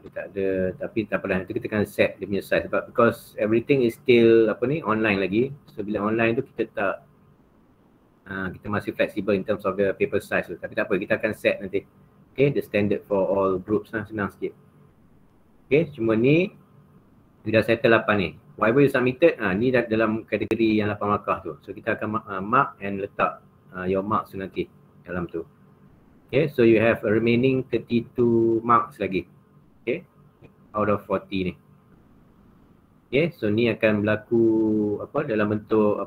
Dia tak ada, tapi tak apalah, nanti kita akan set dia punya size sebab because everything is still online lagi. So bila online tu kita tak kita masih flexible in terms of the paper size tu. Tapi tak apa, kita akan set nanti. Okay, the standard for all groups lah, senang sikit. Okay, cuma ni dah settle 8 ni. Whatever you submitted, ni dalam kategori yang 8 markah tu. So kita akan mark and letak your marks tu nanti dalam tu. Okay, so you have a remaining 32 marks lagi. Okay, out of 40 ni. Okay, so ni akan berlaku dalam bentuk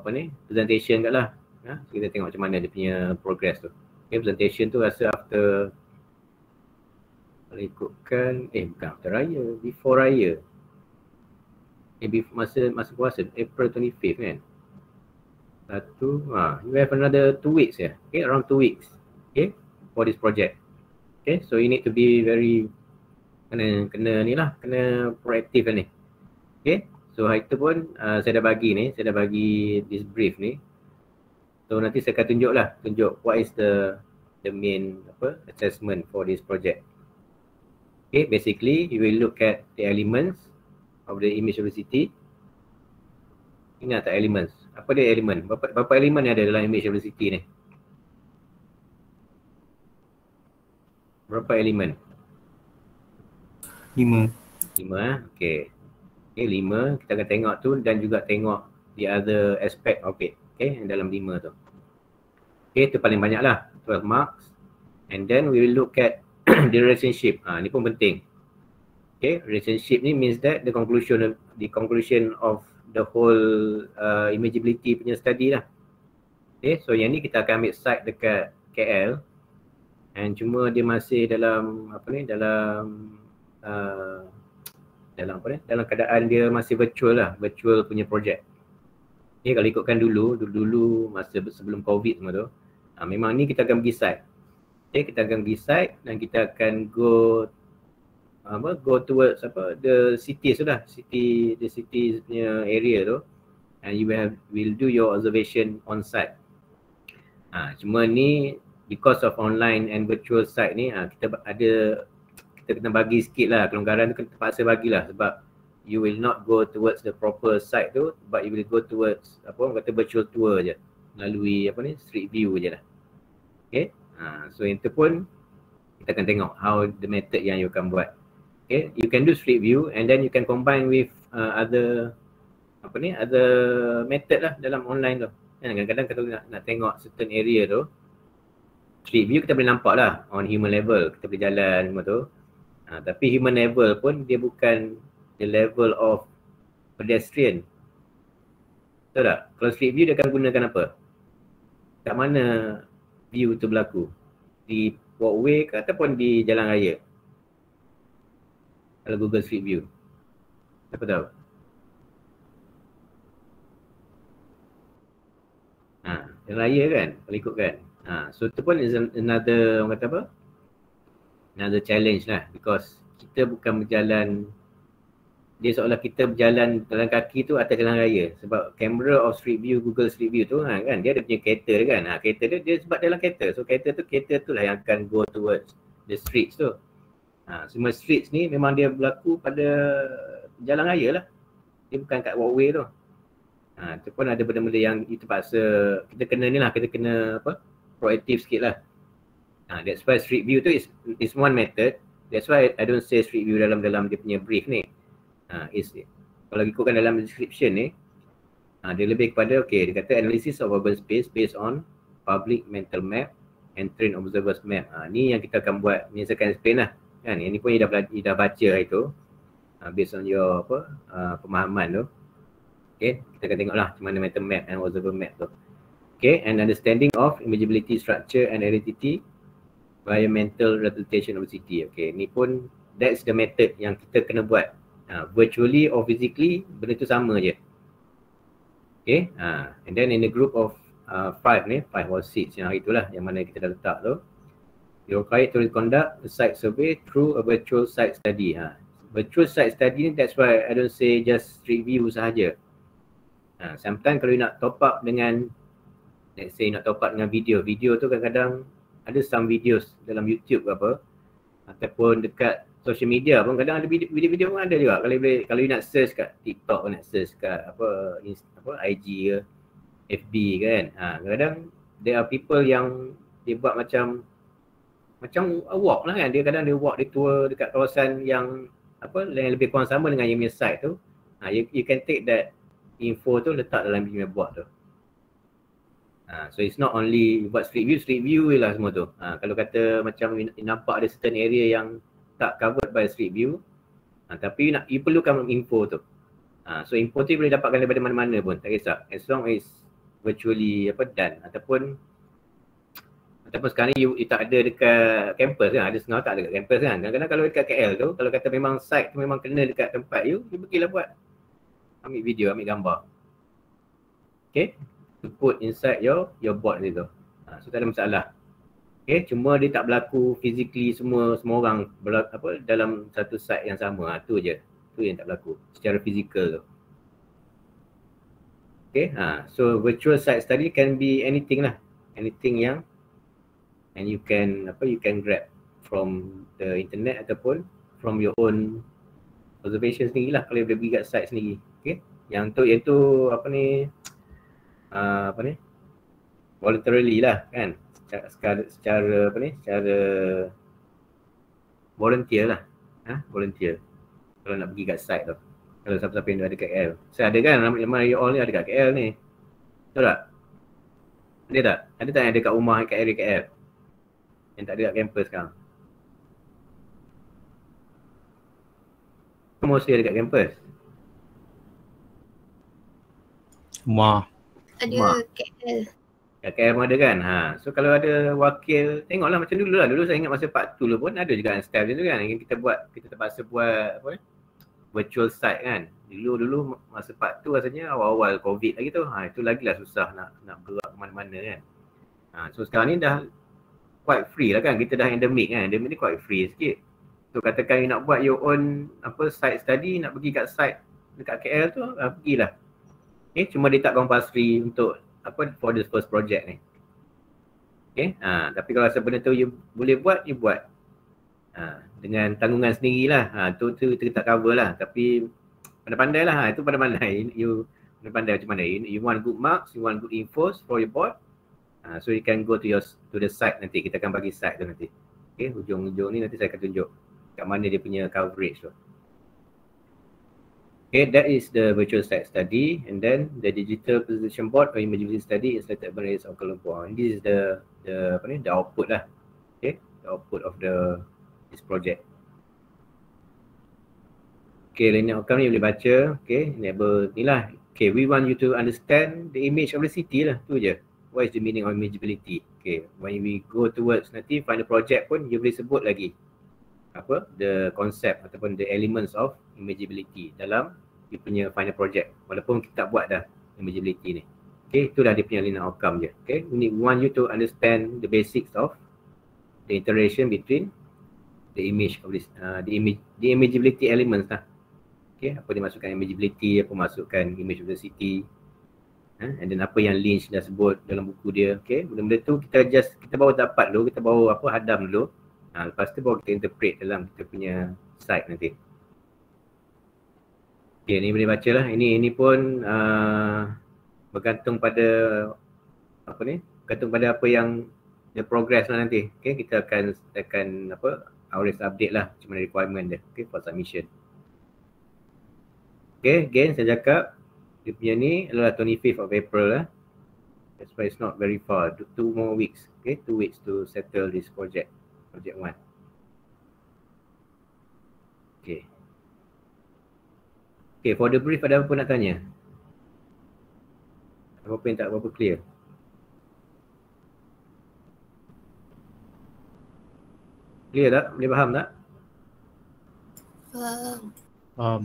presentation kat lah. So kita tengok macam mana dia punya progress tu. Okay, presentation tu rasa after, kalau ikutkan, bukan after raya, before raya. Masa puasa, April 25th kan. You have another 2 weeks ya. Okay, around 2 weeks. Okay, for this project. Okay, so you need to be very kena proaktif lah ni. Okay, so hari tu pun saya dah bagi this brief ni. So nanti saya akan tunjuk what is the main assessment for this project. Okay, basically you will look at the elements of the image velocity. Ingat tak elements? Apa dia element? Berapa elemen yang ada dalam image velocity ni? Berapa elemen? 5. 5 okay. Okay, 5. Kita akan tengok tu dan juga tengok the other aspect of it. Okay, dalam 5 tu. Okay, tu paling banyak lah. 12 marks. And then we will look at the relationship. Ni pun penting. Okay, relationship ni means that the conclusion of the whole imageability punya study lah. Okay, so yang ni kita akan ambil site dekat KL. And cuma dia masih dalam dalam keadaan dia masih virtual lah, virtual punya project. Okay, kalau ikutkan dulu masa sebelum COVID semua tu, memang ni kita akan pergi site. Okay, kita akan pergi site dan kita akan go towards the cities tu lah, the cities punya area tu, and you will do your observation on site. Cuma ni because of online and virtual site ni, kita kena bagi sikit lah, kelonggaran tu kena terpaksa bagilah sebab you will not go towards the proper site tu, but you will go towards virtual tour je, melalui street view je lah. Okay, so yang tu pun kita akan tengok how the method yang you akan buat. Okay, you can do street view and then you can combine with other method lah dalam online tu. Kadang-kadang kalau nak tengok certain area tu, street view kita boleh nampak lah on human level, kita boleh jalan semua tu. Tapi human level pun dia bukan the level of pedestrian. Betul tak? Kalau street view dia akan gunakan apa? Kat mana view tu berlaku? Di walkway ke ataupun di jalan raya? Kalau Google Street View, siapa tahu? Jalan raya kan, kalau ikutkan. So tu pun is another another challenge lah, because kita bukan berjalan, dia seolah kita berjalan jalan kaki tu atas jalan raya. Sebab camera of Street View, Google Street View tu kan, dia ada punya kereta dia kan. Kereta dia sebab dalam kereta. So kereta tu lah yang akan go towards the streets tu. Semua streets ni memang dia berlaku pada jalan raya lah. Dia bukan kat walkway tu. Tu pun ada benda-benda yang terpaksa kita kena proaktif sikit lah. That's why street view tu is one method. That's why I don't say street view dalam dia punya brief ni. Kalau ikutkan dalam description ni, dia lebih kepada dia kata analysis of urban space based on public mental map and trained observers map. Ni yang kita akan buat, ni saya akan explain lah. Kan, yang ni pun dah baca itu based on your pemahaman tu. Okay, kita akan tengok lah macam mana mental map and observer map tu. Okay, and understanding of imageability structure and identity via mental representation of the city. Okay, ni pun that's the method yang kita kena buat. Virtually or physically, benda tu sama je. Okay, and then in the group of 5 or 6 yang hari itulah yang mana kita dah letak tu, you're required to conduct a site survey through a virtual site study. Virtual site study ni, that's why I don't say just street view sahaja. Sometimes kalau you nak top up dengan, let's say nak top up dengan video tu kadang-kadang ada some videos dalam YouTube ke apa, ataupun dekat social media pun kadang ada video-video pun ada juga. Kalau you nak search kat TikTok, nak search kat IG ke, FB kan. Kadang there are people yang dia buat macam walk lah kan. Dia kadang dia walk, dia tour dekat kawasan yang lebih kurang sama dengan yang punya site tu. You can take that info tu letak dalam punya board tu. So it's not only buat street view lah semua tu. Kalau kata macam nampak ada certain area yang tak covered by street view, tapi you perlukan info tu. So info tu boleh dapatkan daripada mana-mana pun, tak kisah. As long as virtually done. Ataupun sekarang ni you tak ada dekat campus kan, ada setengah tak ada dekat campus kan. Kadang-kadang kalau dekat KL tu, kalau kata memang site tu memang kena dekat tempat you pergilah buat. Ambil video, ambil gambar. Okay, to put inside your board tu. So tak ada masalah. Okay, cuma dia tak berlaku physically semua orang dalam satu site yang sama. Tu je. Tu yang tak berlaku secara fizikal tu. Okay, so virtual site study can be anything lah. Anything yang and you can grab from the internet ataupun from your own observation sendiri lah kalau dia pergi kat site sendiri. Okay, yang tu iaitu voluntarily lah kan, secara volunteer lah. Volunteer kalau nak pergi kat site tu. Kalau siapa-siapa yang ada kat KL. Saya ada kan, ramai you all ni ada kat KL ni. Betul tak? Ada tak? Ada tak yang ada kat rumah kat area KL? Yang tak ada kat kampus sekarang? Mostly ada kat kampus. Rumah. Ada KL. Kat KL pun ada kan? So kalau ada wakil, tengoklah macam dulu lah. Dulu saya ingat masa part 2 pun ada juga staff macam tu kan. Kita terpaksa buat virtual site kan. Dulu masa part 2 rasanya awal-awal COVID lagi tu. Itu lagilah susah nak gerak ke mana-mana kan. So sekarang ni dah quite free lah kan. Kita dah endemic kan. Endemic ni quite free sikit. So katakan you nak buat your own site study, nak pergi kat site dekat KL tu, pergilah. Okay, cuma dia tak compulsory untuk for the first project ni. Okay, tapi kalau rasa benda tu you boleh buat, you buat. Dengan tanggungan sendirilah. Tu kita tak cover lah. Tapi pandai-pandai lah. Itu pandai-pandai. You pandai macam mana. You want good marks, you want good infos for your board. So you can go to the site nanti. Kita akan bagi site tu nanti. Okay, hujung-hujung ni nanti saya akan tunjuk kat mana dia punya coverage tu. Okay, that is the virtual site study, and then the digital presentation board for imageability study is selected by the of Kuala Lumpur. And this is the output lah. Okay, the output of this project. Okay, linear outcome ni boleh baca. Okay, enable ni lah. Okay, we want you to understand the image of the city lah. Tu je. What is the meaning of imageability? Okay, when we go towards nanti final project pun, you boleh sebut lagi the concept ataupun the elements of imageability dalam dia punya final project. Walaupun kita tak buat dah imageability ni. Okay, itulah dia punya linear outcome je. Okay, we want you to understand the basics of the interaction between the image of this, the imageability elements lah. Okay, apa dia masukkan imageability, apa masukkan image of the city, and then apa yang Lynch dah sebut dalam buku dia. Okay, benda-benda tu kita baru dapat dulu, kita baru hadam dulu. Lepas tu baru kita interpret dalam kita punya site nanti. Okay, ni boleh baca lah. Ini pun bergantung pada bergantung pada apa yang the progress lah nanti. Okay, kita akan always update lah macam mana requirement dia. Okay, for submission. Okay, again saya cakap dia punya ni adalah 25th of April lah. That's why it's not very far. 2 more weeks. Okay, 2 weeks to settle this project 1. Okay. Okay, for the brief ada apa nak tanya? Apa yang tak berapa clear? Clear tak? Boleh faham tak? Faham.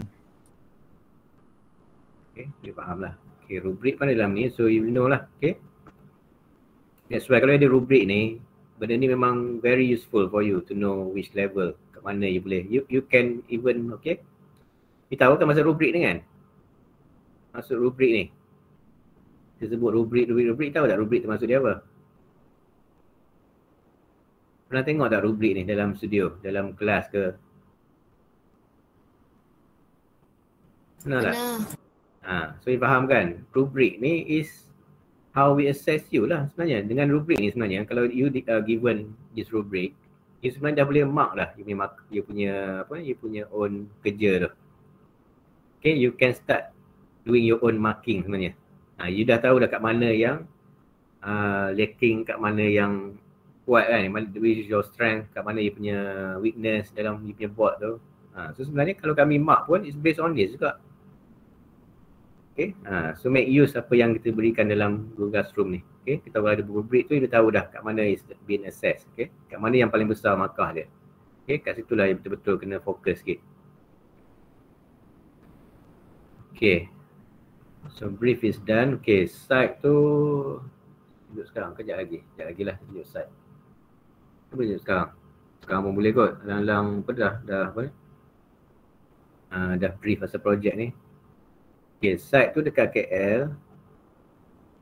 Okay, boleh faham lah. Okay, rubrik pun dalam ni, so you know lah. Okay. That's why kalau ada rubrik ni, benda ni memang very useful for you to know which level, kat mana you boleh. You can even, okay. You tahu kan masuk rubrik ni kan? Masuk rubrik ni. Dia sebut rubrik, tahu tak rubrik tu maksud dia apa? Pernah tengok tak rubrik ni dalam studio, dalam kelas ke? Pernah tak? So you faham kan? Rubrik ni is how we assess you lah sebenarnya. Dengan rubrik ni sebenarnya, kalau you given this rubrik, you sebenarnya dah boleh mark dah you punya own kerja tu. Okay, you can start doing your own marking sebenarnya. You dah tahu dah kat mana yang lacking, kat mana yang kuat kan, which is your strength, kat mana you punya weakness dalam you punya board tu. So sebenarnya kalau kami mark pun it's based on this juga. Okay, so make use apa yang kita berikan dalam Google Classroom ni. Okay, kita kalau ada rubrik tu, kita tahu dah kat mana is being assessed. Okay, kat mana yang paling besar markah dia. Okay, kat situ lah yang betul-betul kena fokus sikit. Okay, so brief is done. Okay, site tu tunjuk sekarang, kejap lagi lah tunjuk site. Apa tunjuk sekarang? Sekarang pun boleh kot. Dalam apa dah apa ni? Dah brief pasal projek ni. Okay, site tu dekat KL.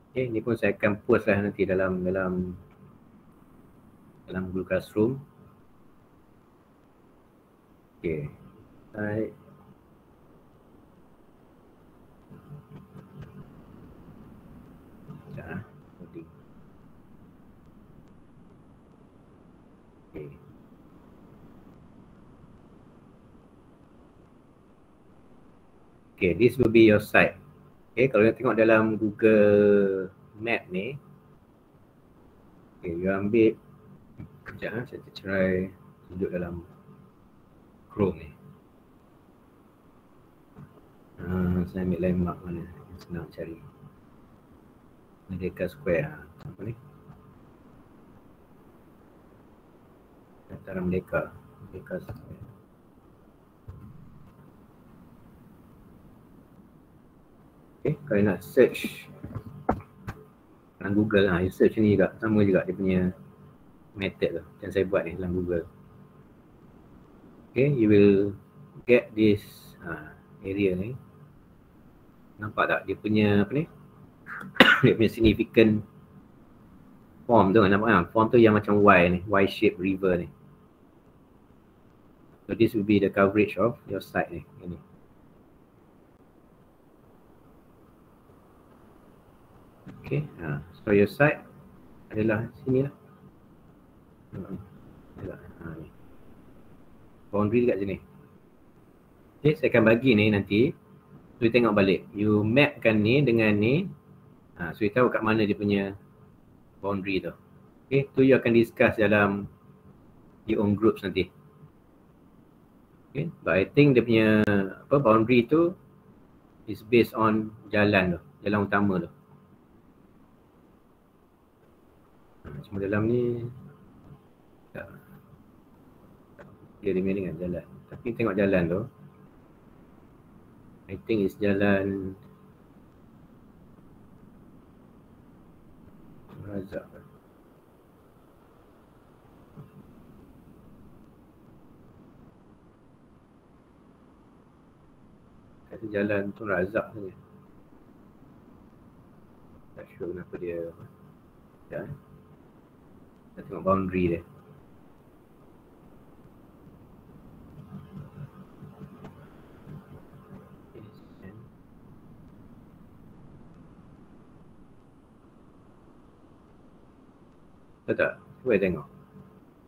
Okay, ni pun saya akan post lah nanti dalam Google Classroom. Okay, site. Sekejap loading. Okay. Okay, this will be your site. Okay, kalau kita tengok dalam Google Map ni, okay, you ambil, sekejap saya try tunjuk dalam Chrome ni. Saya ambil landmark mana yang senang cari. Merdeka Square, apa ni? Dataran Merdeka Square. Okay, kalau nak search dalam Google you search ni juga, sama juga dia punya method tu yang saya buat ni dalam Google. Okay, you will get this area ni. Nampak tak dia punya apa ni? Dia punya significant form tu, nampak kan? Form tu yang macam Y ni, Y shape river ni. So this will be the coverage of your site ni. Ini. Okay, so your site adalah sini lah. Ni. Boundary dekat sini. Okay, saya akan bagi ni nanti. So you tengok balik. You mapkan ni dengan ni. So you tahu kat mana dia punya boundary tu. Okay, tu you akan discuss dalam your own groups nanti. Okay, but I think dia punya boundary tu is based on jalan tu, jalan utama tu. Cuma dalam ni dia remaining dengan jalan. Tapi tengok jalan tu, I think is jalan Razak. Kata jalan tu Razak saja. Tak sure kenapa dia. Ya. Kita tengok boundary dia. Tahu tak? Cuba tengok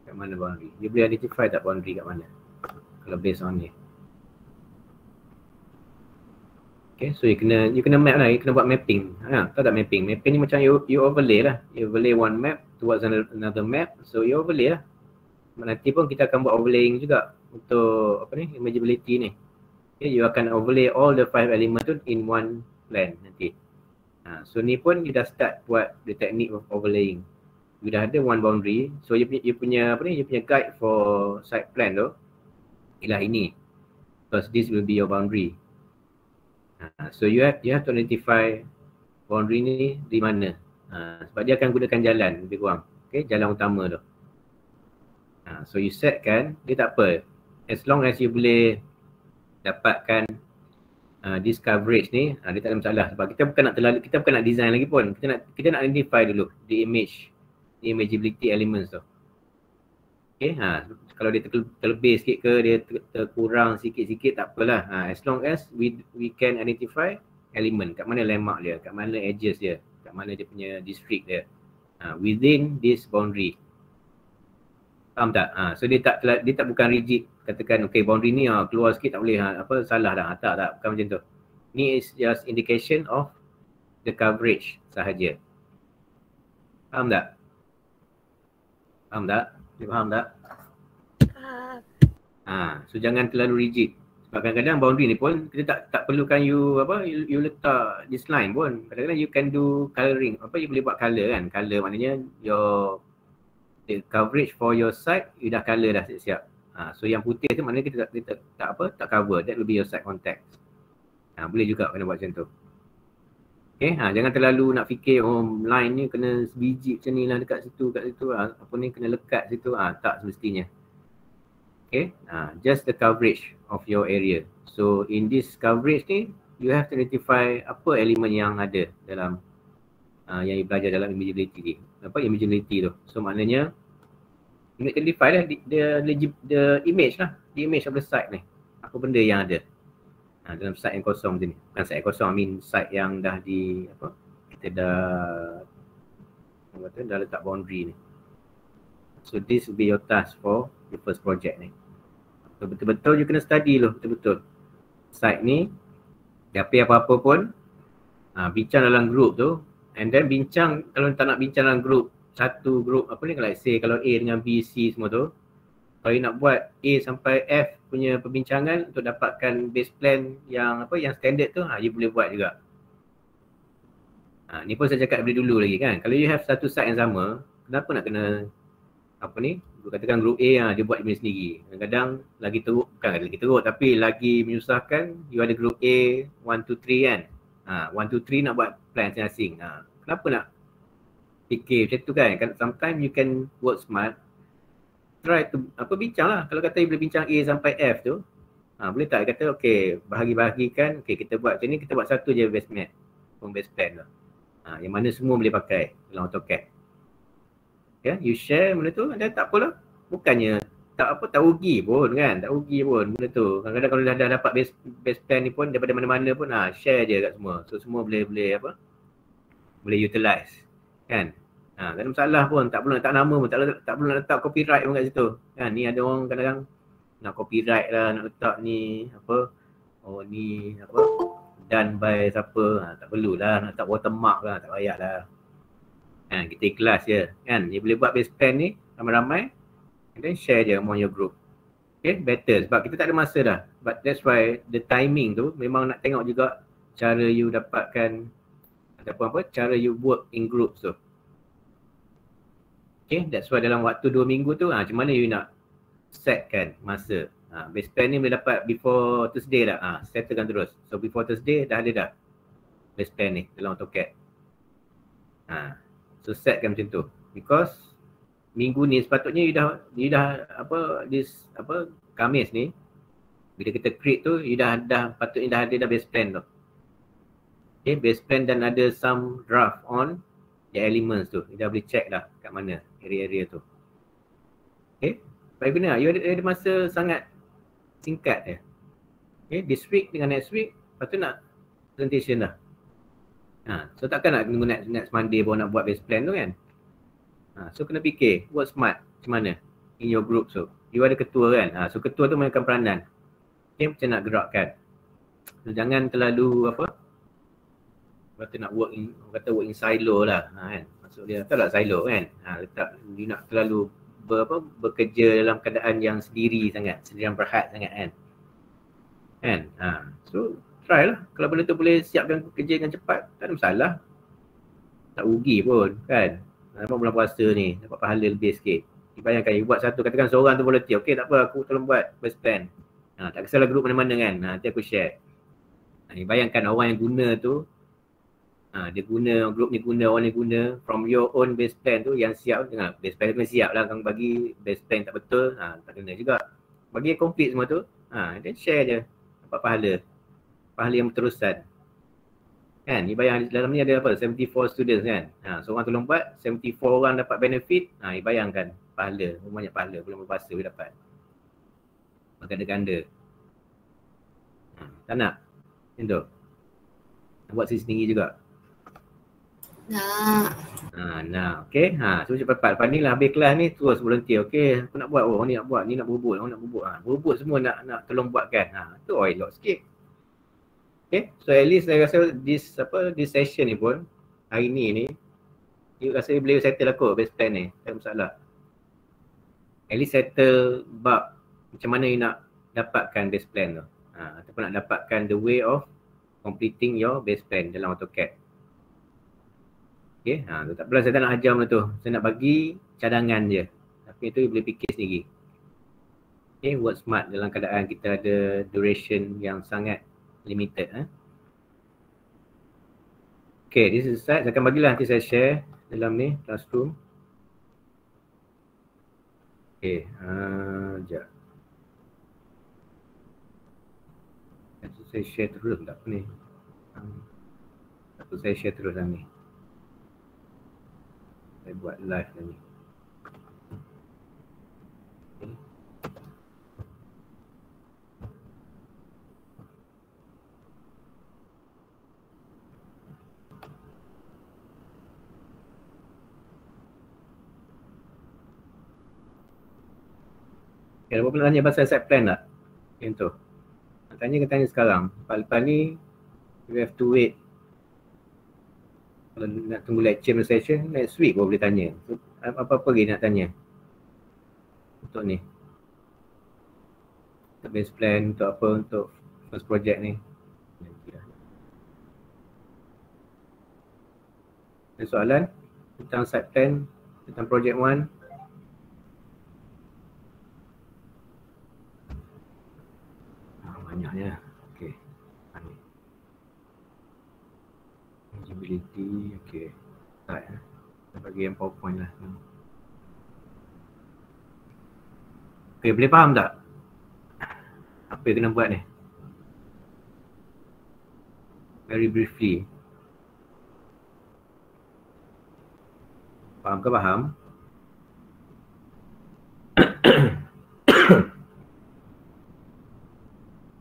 kat mana boundary. Dia boleh identify tak boundary kat mana kalau based on ni. Okay, so you kena map lah, you kena buat mapping. Tahu tak mapping? Mapping ni macam you overlay lah. You overlay one map towards another map. So you overlay lah. Nanti pun kita akan buat overlaying juga untuk apa ni, imageability ni. Okay, you akan overlay all the 5 element tu in one plan nanti. So ni pun you dah start buat the technique of overlaying. You dah ada one boundary. So you punya apa ni, you punya guide for site plan tu ialah ini. Because this will be your boundary. So you have to identify boundary ni di mana. Sebab dia akan gunakan jalan lebih kurang. Okay, jalan utama tu. So you set kan, dia tak apa. As long as you boleh dapatkan this coverage ni, dia tak ada masalah. Sebab kita bukan nak design lagi pun. Kita nak identify dulu the imageability elements tu. Okay, kalau dia terlebih sikit ke, dia terkurang sikit-sikit, tak apalah. As long as we can identify element, kat mana landmark dia, kat mana edges dia, kat mana dia punya district dia, within this boundary. Faham tak? So dia tak bukan rigid, katakan okay boundary ni keluar sikit tak boleh, salah dah. Tak, bukan macam tu. Ni is just indication of the coverage sahaja. Faham tak? Faham tak? Dia faham tak? So jangan terlalu rigid. Sebab kadang-kadang boundary ni pun kita tak perlukan you letak this line pun. Kadang-kadang you can do colouring. You boleh buat colour kan. Colour maknanya the coverage for your site you dah colour dah siap-siap. So yang putih tu maknanya kita tak cover. That will be your site context. Boleh juga kena buat macam tu. Okay, jangan terlalu nak fikir line ni kena sebiji macam ni lah dekat situ, apa ni kena lekat situ. Tak semestinya. Okay, just the coverage of your area. So in this coverage ni, you have to identify apa elemen yang ada dalam yang you belajar dalam imageability ni. Imageability tu. So maknanya you need to identify lah the image lah, the image of the site ni. Apa benda yang ada dalam site yang kosong macam ni. Bukan site yang kosong, I mean site yang dah kita dah letak boundary ni. So this will be your task for the first project ni. So betul-betul you kena study loh, betul-betul site ni, apa-apa pun bincang dalam group tu. And then bincang, kalau tak nak bincang dalam group, satu group like say kalau A dengan B, C semua tu, kalau you nak buat A sampai F punya perbincangan untuk dapatkan base plan yang yang standard tu, you boleh buat juga. Ni pun saya cakap dari dulu lagi kan. Kalau you have satu site yang sama, kenapa nak kena katakan group A dia buat dia sendiri. Kadang-kadang lagi teruk, bukan lagi teruk tapi lagi menyusahkan. You ada group A 1, 2, 3 kan. 1, 2, 3 nak buat plan masing-masing. Kenapa nak fikir macam tu kan? Sometimes you can work smart. Try to bincang lah. Kalau kata you boleh bincang A sampai F tu, boleh tak kata okay, bahagi-bahagikan, okay kita buat macam ni, kita buat satu je base map, base plan tu. Yang mana semua boleh pakai dalam AutoCAD. Ya, you share benda tu, dan tak apalah. Bukannya tak rugi pun kan, tak rugi pun benda tu. Kadang-kadang kalau dah dapat base plan ni pun daripada mana-mana pun share je kat semua. So semua boleh utilize kan. Tak ada masalah pun, tak perlu letak nama pun, tak perlu nak letak copyright pun kat situ. Kan ni ada orang kadang-kadang nak copyright lah, nak letak ni ni done by siapa. Tak perlulah nak letak watermark lah, tak payahlah. Kita ikhlas je kan. Dia boleh buat base plan ni ramai-ramai and then share je among your group. Okay, better sebab kita tak ada masa dah. But that's why the timing tu memang nak tengok juga cara you dapatkan ataupun cara you work in groups tu. Okay, that's why dalam waktu 2 minggu tu macam mana you nak setkan masa. Base plan ni boleh dapat before Thursday dah. Settlekan terus. So before Thursday dah ada dah base plan ni dalam AutoCAD. So setkan macam tu. Because minggu ni sepatutnya you dah Khamis ni bila kita create tu you dah patutnya dah ada base plan tu. Okay, base plan dan ada some draft on the elements tu. You dah boleh check dah kat mana area-area tu. Okay, baik guna. You ada masa sangat singkat je. Okay, this week dengan next week patut nak presentation dah. So takkan nak tunggu next Monday baru nak buat base plan tu kan. So kena fikir, work smart macam mana in your group tu. You ada ketua kan. So ketua tu mainkan peranan. Okay, macam nak gerakkan. So jangan terlalu work in silo lah kan. Maksud dia tak silo kan. Letak you nak terlalu bekerja dalam keadaan yang sendirian berhad sangat kan. So try lah. Kalau benda tu boleh siapkan kerja dengan cepat, tak ada masalah. Tak rugi pun kan. Dapat bulan puasa ni, dapat pahala lebih sikit. Bayangkan you buat satu, katakan seorang tu volunteer. Okay tak apa, aku tolong buat base plan. Tak kisahlah grup mana-mana kan. Nanti aku share. Bayangkan orang yang guna tu, dia guna, grup ni guna, orang ni guna from your own base plan tu yang siap. Jangan base plan tu siap lah. Kalau bagi base plan tak betul, tak kena juga. Bagi yang complete semua tu, then share je. Dapat pahala yang berterusan. Kan, ni bayang dalam ni ada 74 students kan. Seorang tolong buat, 74 orang dapat benefit. Bayangkan pahala, banyak pahala, bulan puasa boleh dapat. Berganda-ganda. Tak nak? Macam tu. Nak buat sendiri juga. Nak. Nah, okey. So cepat-cepat. Lepas ni lah habis kelas ni terus volunteer. Okey, aku nak buat. Oh, ni nak buat. Ni nak berebut. Orang nak berebut. Berebut semua nak tolong buatkan. Tu elok sikit. Okay, so at least saya rasa this session ni pun hari ni you rasa boleh settle lah base plan ni, tak ada masalah. At least settle bab macam mana you nak dapatkan base plan tu, ataupun nak dapatkan the way of completing your base plan dalam AutoCAD. Okay, tak apalah, saya tak nak ajar benda tu, saya nak bagi cadangan je, tapi itu you boleh fikir sendiri. Okay, work smart dalam keadaan kita ada duration yang sangat limited. Okay, this is slide. Saya akan bagilah nanti saya share dalam ni classroom. Okay, sekejap. Nanti saya share terus tak apa ni. Saya share terus dalam ni. Saya buat live dalam ni. Okay, ada apa nak tanya pasal site plan tak? Macam tu. Nak tanya ke tanya sekarang. Lepas ni, you have to wait. Kalau nak tunggu lecture session, next week baru boleh tanya. So, apa-apa lagi nak tanya? Untuk ni. Untuk base plan, untuk apa, untuk first project ni. Ada soalan tentang site plan, tentang project 1? Banyaknya. Okey. Eligibility, okey. Start Kita bagi yang PowerPoint lah. Okey, boleh faham tak? Apa yang kena buat ni? Very briefly. Faham ke faham?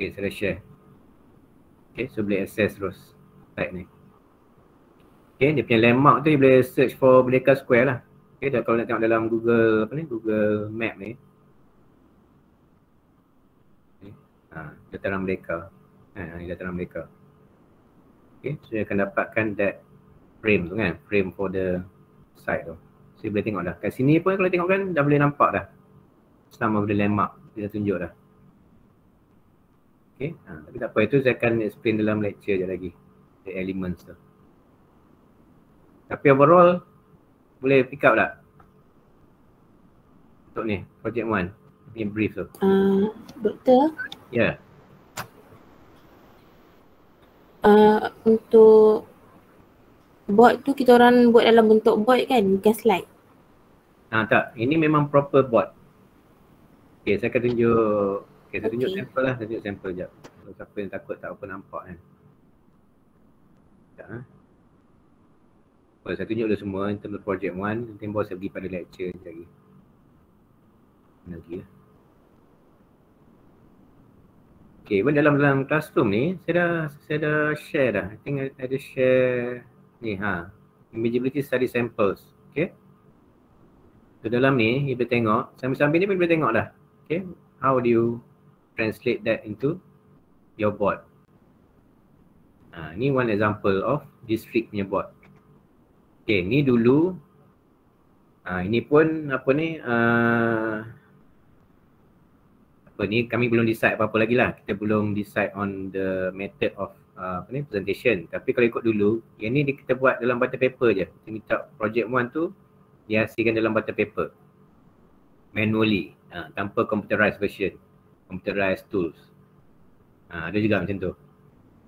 Okay, saya share. Okay, so boleh access terus site ni. Okay, dia punya landmark tu dia boleh search for Merdeka Square lah. Okay, dan kalau nak tengok dalam Google, Google Map ni. Okay. Dataran Merdeka. Ni Dataran Merdeka. Okay, so dia akan dapatkan that frame tu kan, frame for the site tu. So boleh tengok dah. Kat sini pun kalau tengok kan dah boleh nampak dah. Sama benda landmark dia dah tunjuk dah. Okay, tapi tak apa, itu saya akan explain dalam lecture je lagi, the elements tu. Tapi overall boleh pick up tak? Untuk ni, project 1, ni brief tu. Doktor? Ya. Untuk board tu kita orang buat dalam bentuk board kan, bukan slide. Tak, ini memang proper board. Okay, saya akan tunjuk. Okay, saya tunjuk sampel lah, saya tunjuk sampel sekejap. Kalau siapa yang takut tak apa nampak kan. Sekejap saya tunjuk dulu semua in terms of project 1, nanti baru saya pergi pada lecture lagi. Mana lagi ya. Okay, pun dalam classroom ni, saya dah share dah. I think ada share ni Imageability Study Samples. Okay. So dalam ni, you boleh tengok, sambil-sambil ni pun boleh tengok dah. Okay, how do you translate that into your board. Ni one example of district punya board. Okay, ni dulu ini pun kami belum decide apa-apa lagi lah. Kita belum decide on the method of presentation. Tapi kalau ikut dulu, yang ni kita buat dalam butter paper je. Kita minta project 1 tu dihasilkan dalam butter paper manually, tanpa computerized version, computerized tools. Ada juga macam tu.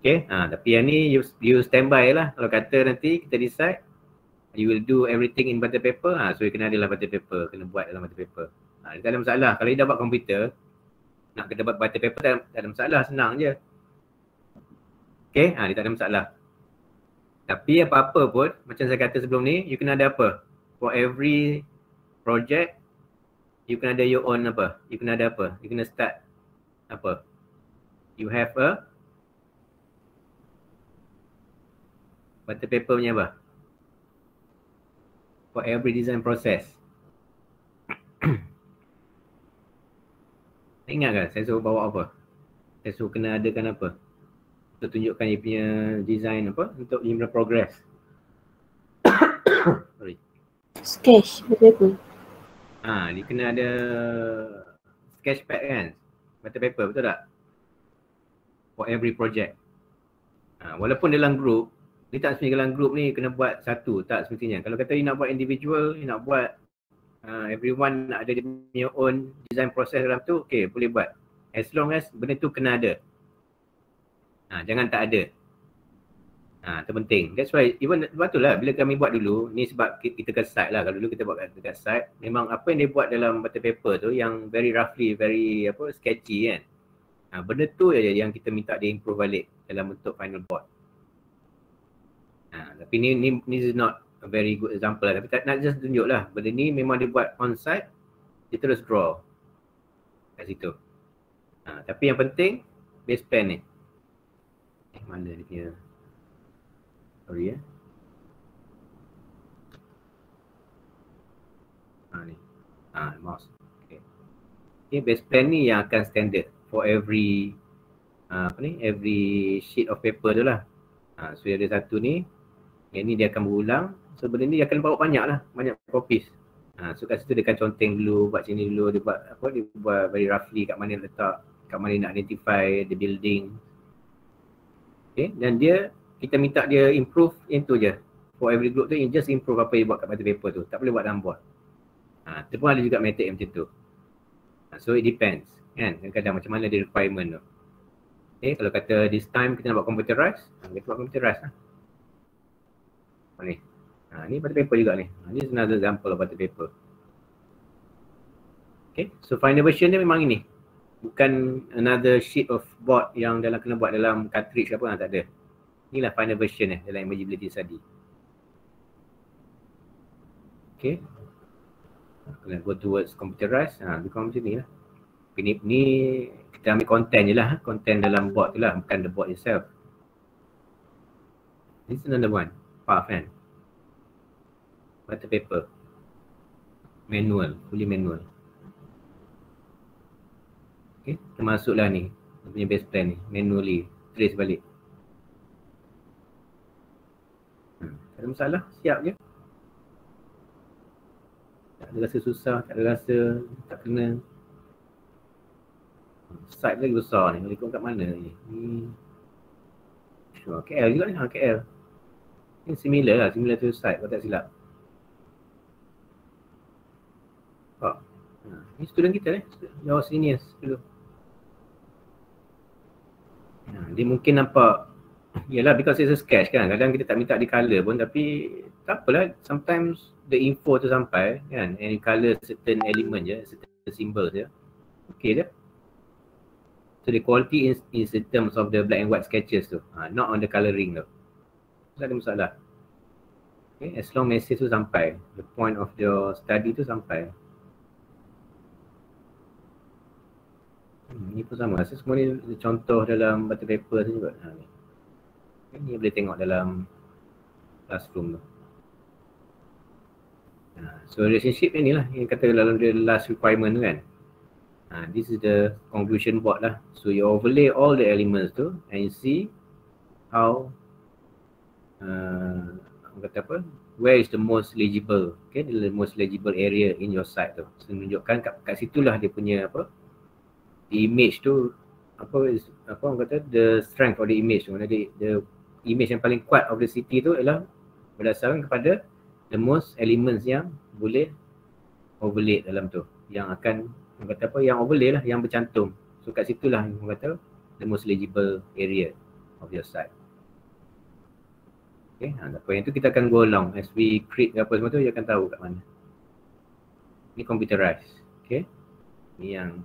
Okay, tapi yang ni you standby lah. Kalau kata nanti kita decide you will do everything in butter paper, so you kena ada dalam butter paper, kena buat dalam butter paper. Dia tak ada masalah. Kalau you dah buat komputer, nak kena buat butter paper tak ada masalah, senang je. Okay, dia tak ada masalah. Tapi apa-apa pun, macam saya kata sebelum ni, you kena ada apa? For every project, You kena ada your own apa? You kena ada apa? You kena start apa? You have a butter paper punya apa? For every design process. Ingat kan saya suruh bawa apa? Saya suruh kena adakan apa? Untuk tunjukkan dia punya design apa? Untuk dia punya progress. Sorry. Sketch, betul-betul. Dia kena ada sketchpad kan? Butter paper, betul tak? For every project. Walaupun dalam group, dia tak semestinya dalam group ni kena buat satu, tak semestinya. Kalau kata you nak buat individual, you nak buat everyone nak ada dia punya own design process dalam tu, okay, boleh buat. As long as benda tu kena ada. Jangan tak ada. Itu penting. That's why, even sebab tu lah bila kami buat dulu, ni sebab kita kat site lah. Kalau dulu kita buat kat site, memang apa yang dia buat dalam butter paper tu yang very roughly, very sketchy kan. Benda tu je yang kita minta dia improve balik dalam bentuk final board. Tapi ni is not a very good example lah. Tapi tak nak just tunjuk lah. Benda ni memang dia buat on site, dia terus draw kat situ. Tapi yang penting, base plan ni. Mana dia punya? Sorry ya. Ni. Mouse. Okay, base plan ni yang akan standard for every every sheet of paper tu lah. So ada satu ni, yang ni dia akan berulang. So benda ni dia akan bawa banyak lah, banyak copies. So kat situ dia akan conteng dulu, buat sini dulu, dia buat very roughly kat mana letak, kat mana nak identify the building. Okay, dan kita minta dia improve itu je. For every group tu, just improve apa dia buat kat butter paper tu. Tak boleh buat dalam board. Itu pun ada juga method yang macam tu. So it depends kan, kadang-kadang macam mana dia requirement tu. Okay, kalau kata this time kita nak buat computerized, kita buat computerized lah. Ni. Ni butter paper juga ni. Ni is another example of butter paper. Okay, so final version dia memang ini. Bukan another sheet of board yang kena buat dalam cartridge ke apa, tak ada. Inilah final version dalam Imageability Study. Okay. Kalau go towards computerized, become macam ni lah. Ni kita ambil content je lah. Content dalam board tu lah, bukan the board itself. This is another one. Path kan. Butter paper. Manual, fully manual. Okay, termasuklah ni. Dia punya base plan ni, manually. Trace balik. Tak ada masalah, siap je. Tak ada rasa susah, tak ada rasa tak kena. Site lagi besar ni, ikut kat mana ni? KL juga ni, KL. Ini similar lah, similar to site kalau tak silap. Ni student kita ni, your seniors dulu. Dia mungkin nampak, yelah because it's a sketch kan, kadang kita tak minta di colour pun, tapi tak apalah, sometimes the info tu sampai kan, and you colour certain element je, certain symbol je, okay je. So the quality is in terms of the black and white sketches tu, not on the colouring tu. Tak ada masalah. Okay, as long message tu sampai, the point of your study tu sampai. Ni pun sama, rasa semua ni contoh dalam butter paper tu juga. Ni boleh tengok dalam classroom tu. So relationship ni lah yang kata dalam the last requirement tu kan. This is the conclusion board lah. So you overlay all the elements tu and you see how kata apa, where is the most legible, okay, the most legible area in your site tu. So menunjukkan kat situlah dia punya apa, the image tu apa orang kata, the strength of the image tu. The image yang paling kuat of the city tu ialah berdasarkan kepada the most elements yang boleh overlay dalam tu, yang akan orang kata apa, yang overlay lah, yang bercantum. So kat situlah orang kata the most legible area of your site. Okay, apa yang tu kita akan go along as we create apa semua tu, dia akan tahu kat mana. Ni computerized. Okay, ni yang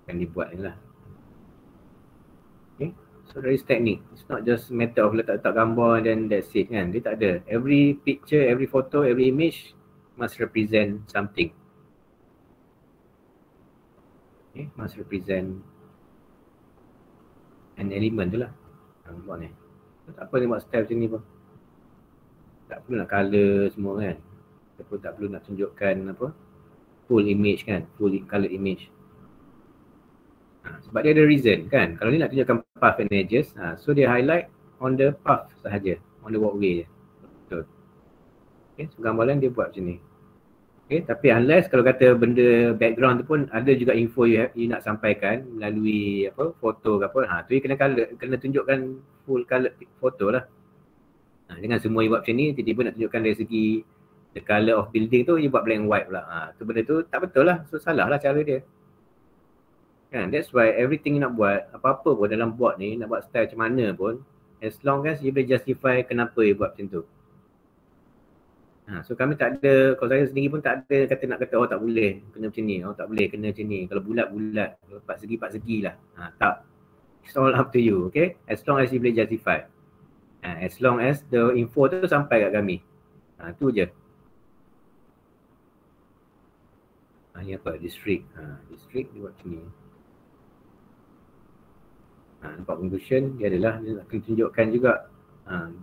akan dibuat ni lah. Okay, so there is technique. It's not just method of letak gambar and then that's it kan. Dia tak ada. Every picture, every photo, every image must represent something. Must represent an element tu lah. Buat ni. Tak apa dia buat style macam ni pun. Tak perlu nak colour semua kan. Ataupun tak perlu nak tunjukkan apa, full image kan, full colored image. Sebab dia ada reason kan. Kalau ni nak tunjukkan path and edges, so dia highlight on the path sahaja, on the walkway je. Betul. Okay, so gambaran dia buat macam ni. Okay, tapi unless kalau kata benda background tu pun ada juga info you nak sampaikan melalui apa, foto ke apa, tu you kena tunjukkan full colored foto lah. Jangan semua you buat macam ni, tiba-tiba nak tunjukkan dari segi the colour of building tu, you buat black and white pula. Tu benda tu tak betul lah, so salah lah cara dia. Kan, that's why everything you nak buat, apa-apa pun dalam board ni, nak buat style macam mana pun, as long as you boleh justify kenapa you buat macam tu. So kami tak ada, kalau saya sendiri pun tak ada nak kata tak boleh kena macam ni, tak boleh kena macam ni. Kalau bulat-bulat, kalau 4 segi lah. Tak. It's all up to you, okay? As long as you boleh justify. As long as the info tu sampai kat kami. Tu je. Ni apa? District. District dia buat macam ni. Nampak conclusion, dia adalah dia nak tunjukkan juga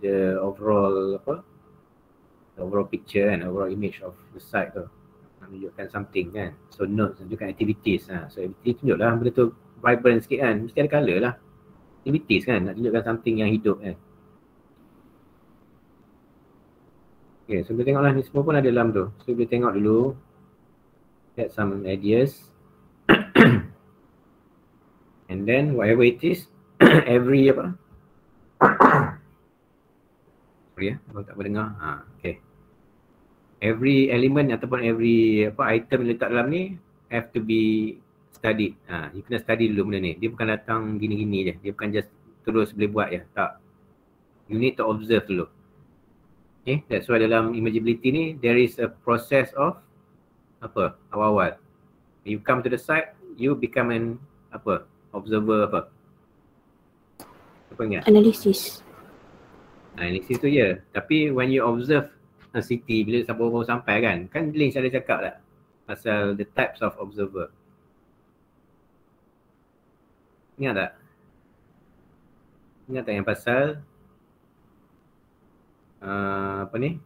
the overall apa, the overall picture kan, overall image of the site tu. Nak tunjukkan something kan. So notes, tunjukkan activities. So activity tunjuklah benda tu vibrant sikit kan, mesti ada colour lah. Activities kan, nak tunjukkan something yang hidup kan. Okay, so boleh tengoklah ni semua pun ada dalam tu. So boleh tengok dulu, get some ideas. And then whatever it is, every apa? Sorry kalau tak berdengar. Okay. Every element ataupun every apa item yang letak dalam ni have to be studied. You kena study dulu benda ni. Dia bukan datang gini-gini je. Dia bukan just terus boleh buat je. Tak. You need to observe dulu. Okay, that's why dalam imageability ni there is a process of apa? Awal-awal. You come to the site, you become an apa? Observer apa? Apa ingat? Analisis. Analisis tu je. Tapi when you observe a city, bila baru sampai kan Lynch ada cakap tak pasal the types of observer. Ingat tak? Ingat tak yang pasal apa ni?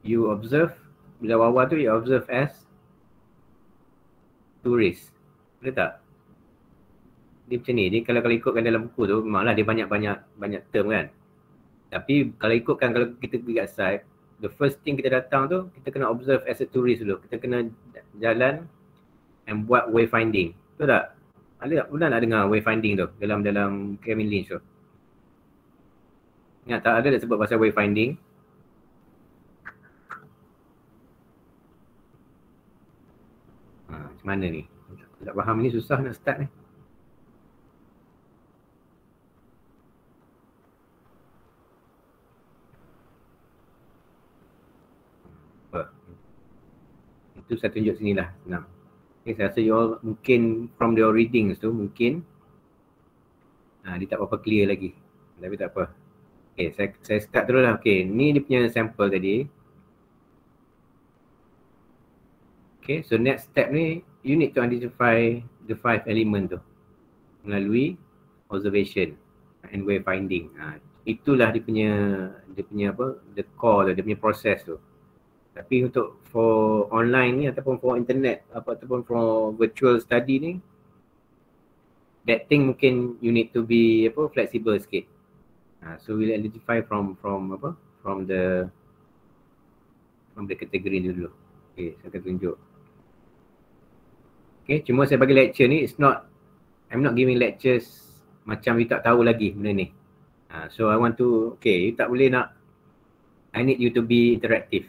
You observe, bila awal tu you observe as tourist. Betul tak? Dia macam ni, dia kalau ikutkan dalam buku tu memanglah dia banyak term kan. Tapi kalau ikutkan, kalau kita pergi kat site, the first thing kita datang tu, kita kena observe as a tourist dulu. Kita kena jalan and buat wayfinding. Betul tak? Ada tak? Pernah nak dengar wayfinding tu dalam Kevin Lynch tu? Ingat tak ada sebut pasal wayfinding? Macam mana ni? Tak faham ni, susah nak start ni. Itu saya tunjuk sini lah, senang. Okay, saya rasa you all mungkin from your readings tu mungkin dia tak berapa clear lagi. Tapi tak apa. Okay, saya start terus lah. Okay, ni dia punya sample tadi. Okay, so next step ni, you need to identify the 5 element tu melalui observation and wayfinding. Itulah dia punya apa, the core tu, dia punya proses tu. Tapi untuk for online ni ataupun for internet ataupun for virtual study ni, that thing mungkin you need to be apa, flexible sikit. So we'll identify from the category ni dulu. Okay, saya akan tunjuk. Okay, cuma saya bagi lecture ni, I'm not giving lectures macam you tak tahu lagi benda ni. So I want to, okay, you tak boleh nak, I need you to be interactive.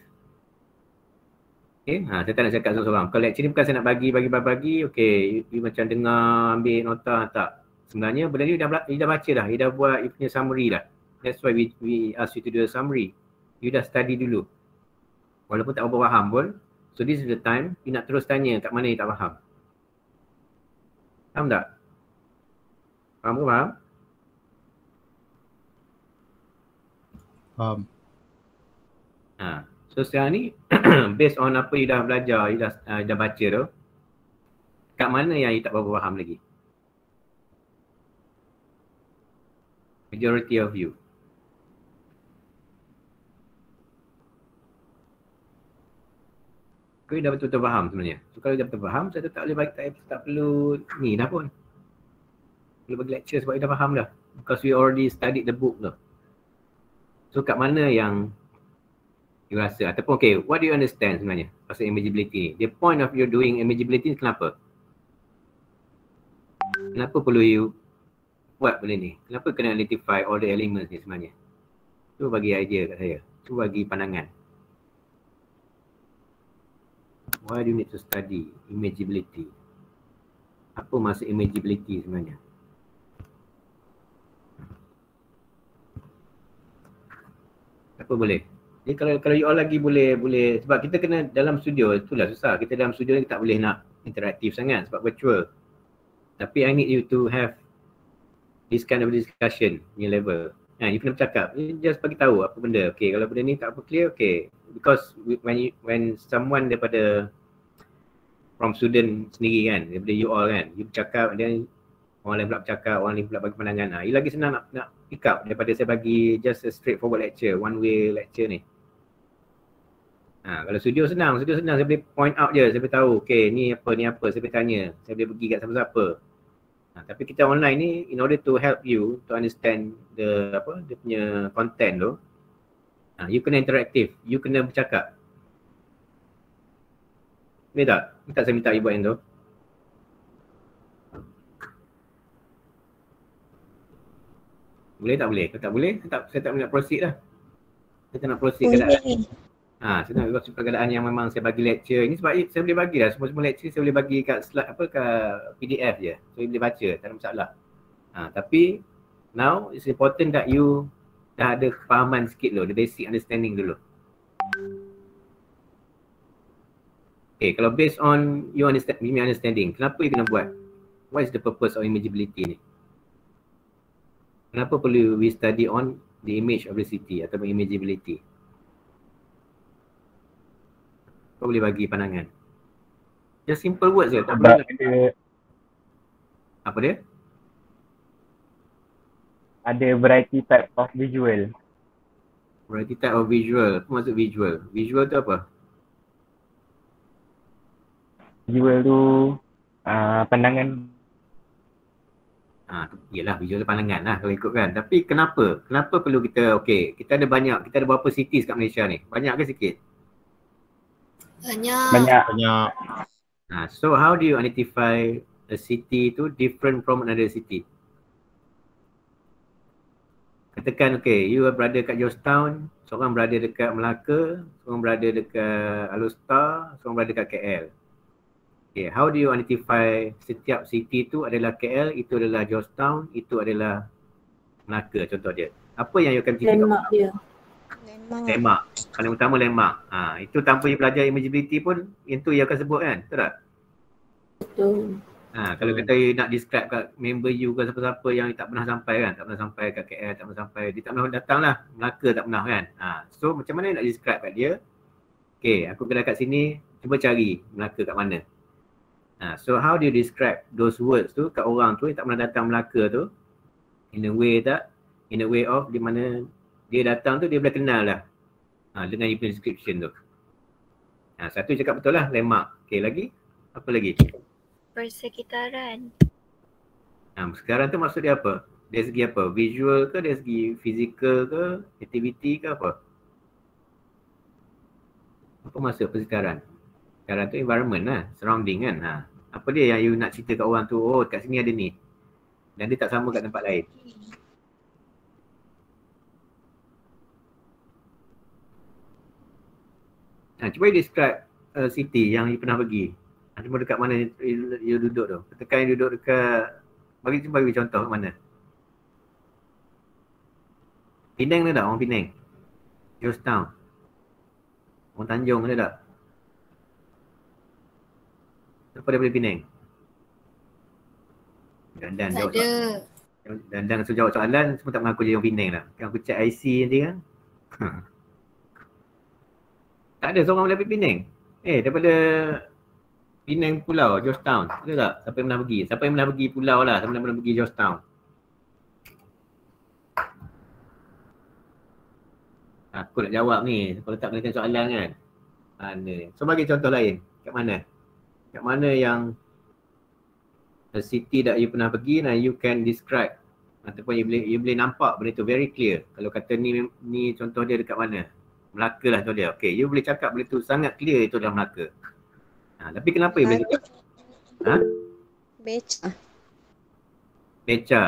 Okay, saya tak nak cakap seorang-seorang. Kalau lecture ni bukan saya nak bagi, okay, you macam dengar, ambil nota, tak. Sebenarnya benda ni you dah baca dah, you dah buat you punya summary dah. That's why we ask you to do a summary. You dah study dulu. Walaupun tak berapa faham pun, so this is the time you nak terus tanya kat mana you tak faham. Faham tak? Faham ke faham? Faham. So sekarang ni based on apa you dah belajar, you dah baca tu, kat mana yang you tak berapa faham lagi? Majority of you. Kau dah betul-betul faham sebenarnya. So kalau dah betul faham, saya tak boleh bagi, tak perlu ni dah pun. Perlu bagi lecture sebab you dah faham dah. Because we already studied the book tu. So kat mana yang you rasa ataupun okay, what do you understand sebenarnya pasal imageability ni? The point of you doing imageability ni kenapa? Kenapa perlu you buat benda ni? Kenapa kena identify all the elements ni sebenarnya? Tu bagi idea kat saya. Tu bagi pandangan. Why do you need to study imageability? Apa maksud imageability sebenarnya? Apa boleh? Jadi kalau you all lagi boleh sebab kita kena dalam studio, itulah susah. Kita dalam studio ni tak boleh nak interaktif sangat sebab virtual. Tapi I need you to have this kind of discussion ni level. You kena bercakap. You just bagi tahu apa benda. Okay, kalau benda ni tak apa clear, okay. Because when someone daripada from student sendiri kan, daripada you all kan, you bercakap dan orang lain pula bercakap, orang lain pula bagi pandangan. You lagi senang nak pick up daripada saya bagi just a straightforward lecture, one way lecture ni. Kalau studio senang saya boleh point out je, saya boleh tahu, okay ni apa, saya boleh tanya, saya boleh pergi kat siapa-siapa. Tapi kita online ni, in order to help you to understand dia punya content tu, you kena interaktif, you kena bercakap. Boleh tak? Tak saya minta you buat yang tu. Boleh tak boleh? Kalau tak boleh, saya tak nak proceed lah. Saya tak nak proceed keadaan. Saya nak proceed keadaan yang memang saya bagi lecture. Ini sebab saya boleh bagi dah, semua lecture saya boleh bagi kat slide kat PDF je. So you boleh baca, tak ada masalah. Tapi now it's important that you dah ada kefahaman sikit dulu, the basic understanding dulu. Okay, kalau based on your understanding, kenapa you kena buat? What is the purpose of imageability ni? Kenapa perlu we study on the image of the city ataupun imageability? Kau boleh bagi pandangan. Just simple words je. Apa dia? Ada variety type of visual. Variety type of visual. Apa maksud visual? Visual tu apa? Visual tu pandangan. Yelah, visual pandangan lah kalau ikutkan. Tapi kenapa? Kenapa perlu kita, okay, kita ada berapa cities kat Malaysia ni? Banyak ke sikit? Banyak. So how do you identify a city tu different from another city? Katakan, okay, you berada kat Georgetown, seorang berada dekat Melaka, seorang berada dekat Alor, seorang berada kat KL. Okay, how do you identify setiap city tu adalah KL, itu adalah Georgetown, itu adalah Melaka contoh dia. Apa yang you akan landmark dia. Landmark. Paling utama landmark. Itu tanpa you belajar imageability pun, itu you akan sebut kan? Betul tak? Betul. Kalau kita nak describe kat member you ke siapa-siapa yang tak pernah sampai kan, tak pernah sampai kat KL, tak pernah sampai, dia tak pernah datang lah, Melaka tak pernah kan. So macam mana nak describe kat dia? Okay, aku kena kat sini, cuba cari Melaka kat mana. So how do you describe those words tu kat orang tu yang tak pernah datang Melaka tu, in a way of di mana dia datang tu dia boleh kenal lah dengan you punya description tu. Satu cakap betul lah, landmark. Okay, lagi? Apa lagi? Persekitaran. Sekarang tu maksud dia apa? Dari segi apa? Visual ke? Dari segi fizikal ke? Aktiviti ke apa? Apa maksud persekitaran? Sekarang tu environment lah, surrounding kan. Apa dia yang you nak cerita kat orang tu, oh kat sini ada ni. Dan dia tak sama kat tempat lain. Cuba you describe city yang you pernah pergi. Cuma dekat mana you duduk tu. Katakan you duduk dekat, bagi contoh mana. Penang ada tak orang Penang? Georgetown. Orang Tanjung ada tak? Siapa daripada Penang? Dan jawab. Dan so jawab soalan semua tak mengaku je orang Penang lah. Kan aku check IC nanti kan. Tak ada seorang daripada Penang. Daripada Penang Pulau, Georgetown. Ada tak? Siapa yang pernah pergi? Siapa yang pernah pergi pulau lah, siapa yang pernah pergi Georgetown? Aku nak jawab ni, kalau tak kena soalan kan. Mana? So bagi contoh lain. Kat mana? Kat mana yang a city that you pernah pergi and you can describe ataupun you boleh nampak benda tu very clear. Kalau kata ni contoh dia dekat mana? Melaka lah contoh dia. Okay, you boleh cakap benda tu sangat clear itu dalam Melaka. Tapi kenapa you boleh cakap? Beca. Beca.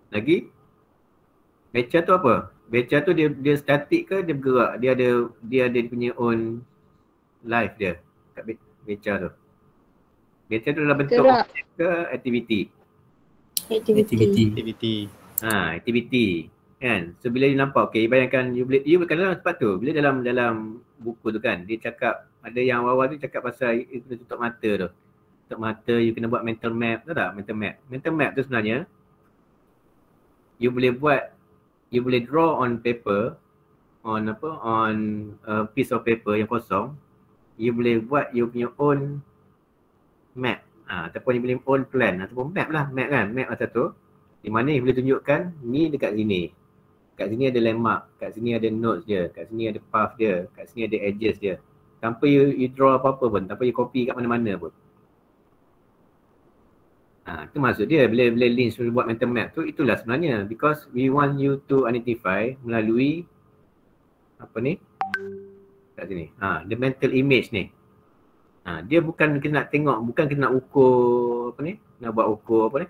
Lagi? Beca tu apa? Beca tu dia static ke dia bergerak? Dia ada punya own life dia kat beca tu. Beca tu dalam bentuk Gerak. ke aktiviti? Aktiviti. Aktiviti kan. So bila you nampak, okay, bayangkan you dalam tempat tu, bila dalam buku tu kan, dia cakap ada yang awal tu cakap pasal you kena tutup mata tu. Tutup mata, you kena buat mental map, tahu tak mental map? Mental map tu sebenarnya you boleh draw on paper, on a piece of paper yang kosong. You boleh buat you punya own map. Ataupun you boleh own plan ataupun map lah, map kan, map macam tu. Di mana you boleh tunjukkan ni dekat sini. Kat sini ada landmark, kat sini ada notes dia, kat sini ada path dia, kat sini ada edges dia. Tanpa you draw apa-apa pun, tanpa you copy kat mana-mana pun. Itu maksud dia bila Lynch buat mental map tu, itulah sebenarnya because we want you to identify melalui apa ni? Kat sini. The mental image ni. Dia bukan kita nak tengok, bukan kita nak ukur apa ni? Nak buat ukur apa ni?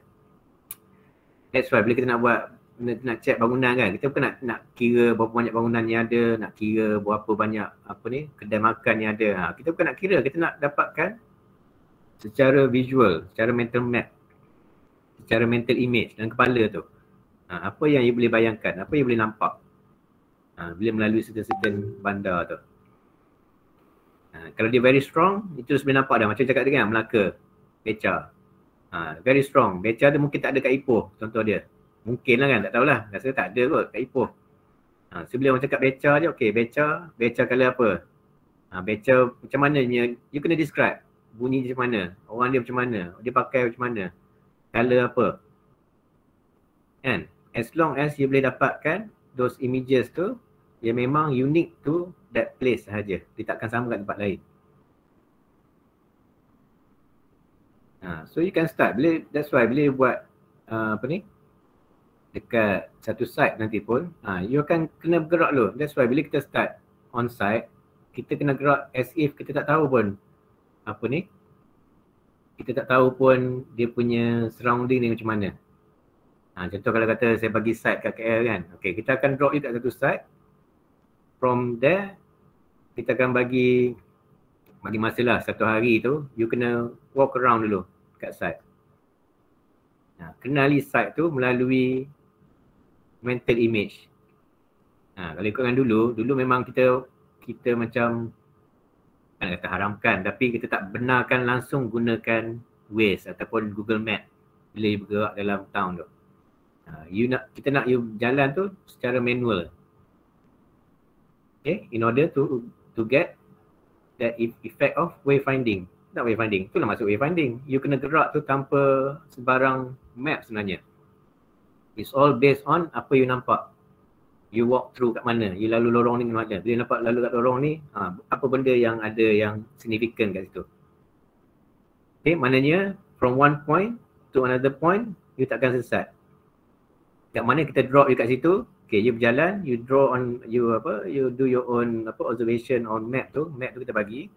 That's why bila kita nak check bangunan kan, kita bukan nak kira berapa banyak bangunan yang ada, nak kira berapa banyak apa ni, kedai makan yang ada. Kita bukan nak kira, kita nak dapatkan secara visual, secara mental map, secara mental image dalam kepala tu. Apa yang you boleh bayangkan, apa yang boleh nampak bila melalui certain bandar tu. Kalau dia very strong, itu boleh nampak dah. Macam cakap tadi kan, Melaka, Beca. Very strong. Beca tu mungkin tak ada kat Ipoh, contoh dia. Mungkin lah kan, tak tahulah. Rasa tak ada kot kat Ipoh. So bila orang cakap Beca je, okay, Beca colour apa? Beca macam mana, you kena describe. Bunyi dia macam mana, orang dia macam mana, dia pakai macam mana, colour apa. Kan? As long as you boleh dapatkan those images tu yang memang unique to that place sahaja. Dia takkan sama kat tempat lain. So you can start. That's why bila you buat apa ni, dekat satu site nanti pun, you akan kena bergerak dulu. That's why bila kita start on site, kita kena gerak as if kita tak tahu pun apa ni, kita tak tahu pun dia punya surrounding ni macam mana. Contoh kalau kata saya bagi site kat KL kan, okay, kita akan drop you kat satu site. From there, kita akan bagi masa lah satu hari tu, you kena walk around dulu kat site. Kenali site tu melalui mental image. Kalau ikutkan dulu memang kita macam kan kata haramkan, tapi kita tak benarkan langsung gunakan Waze ataupun Google Map bila you bergerak dalam town tu. Kita nak you jalan tu secara manual. Okay, in order to get that effect of wayfinding. Tak wayfinding, itulah maksud wayfinding. You kena gerak tu tanpa sebarang map sebenarnya. It's all based on apa you nampak. You walk through kat mana, you lalu lorong ni mana. Bila nampak lalu kat lorong ni, apa benda yang ada yang significant kat situ. Okay, maknanya from one point to another point, you takkan sesat. Kat mana kita drop you kat situ, okay, you berjalan, you draw on, you do your own observation on map tu kita bagi.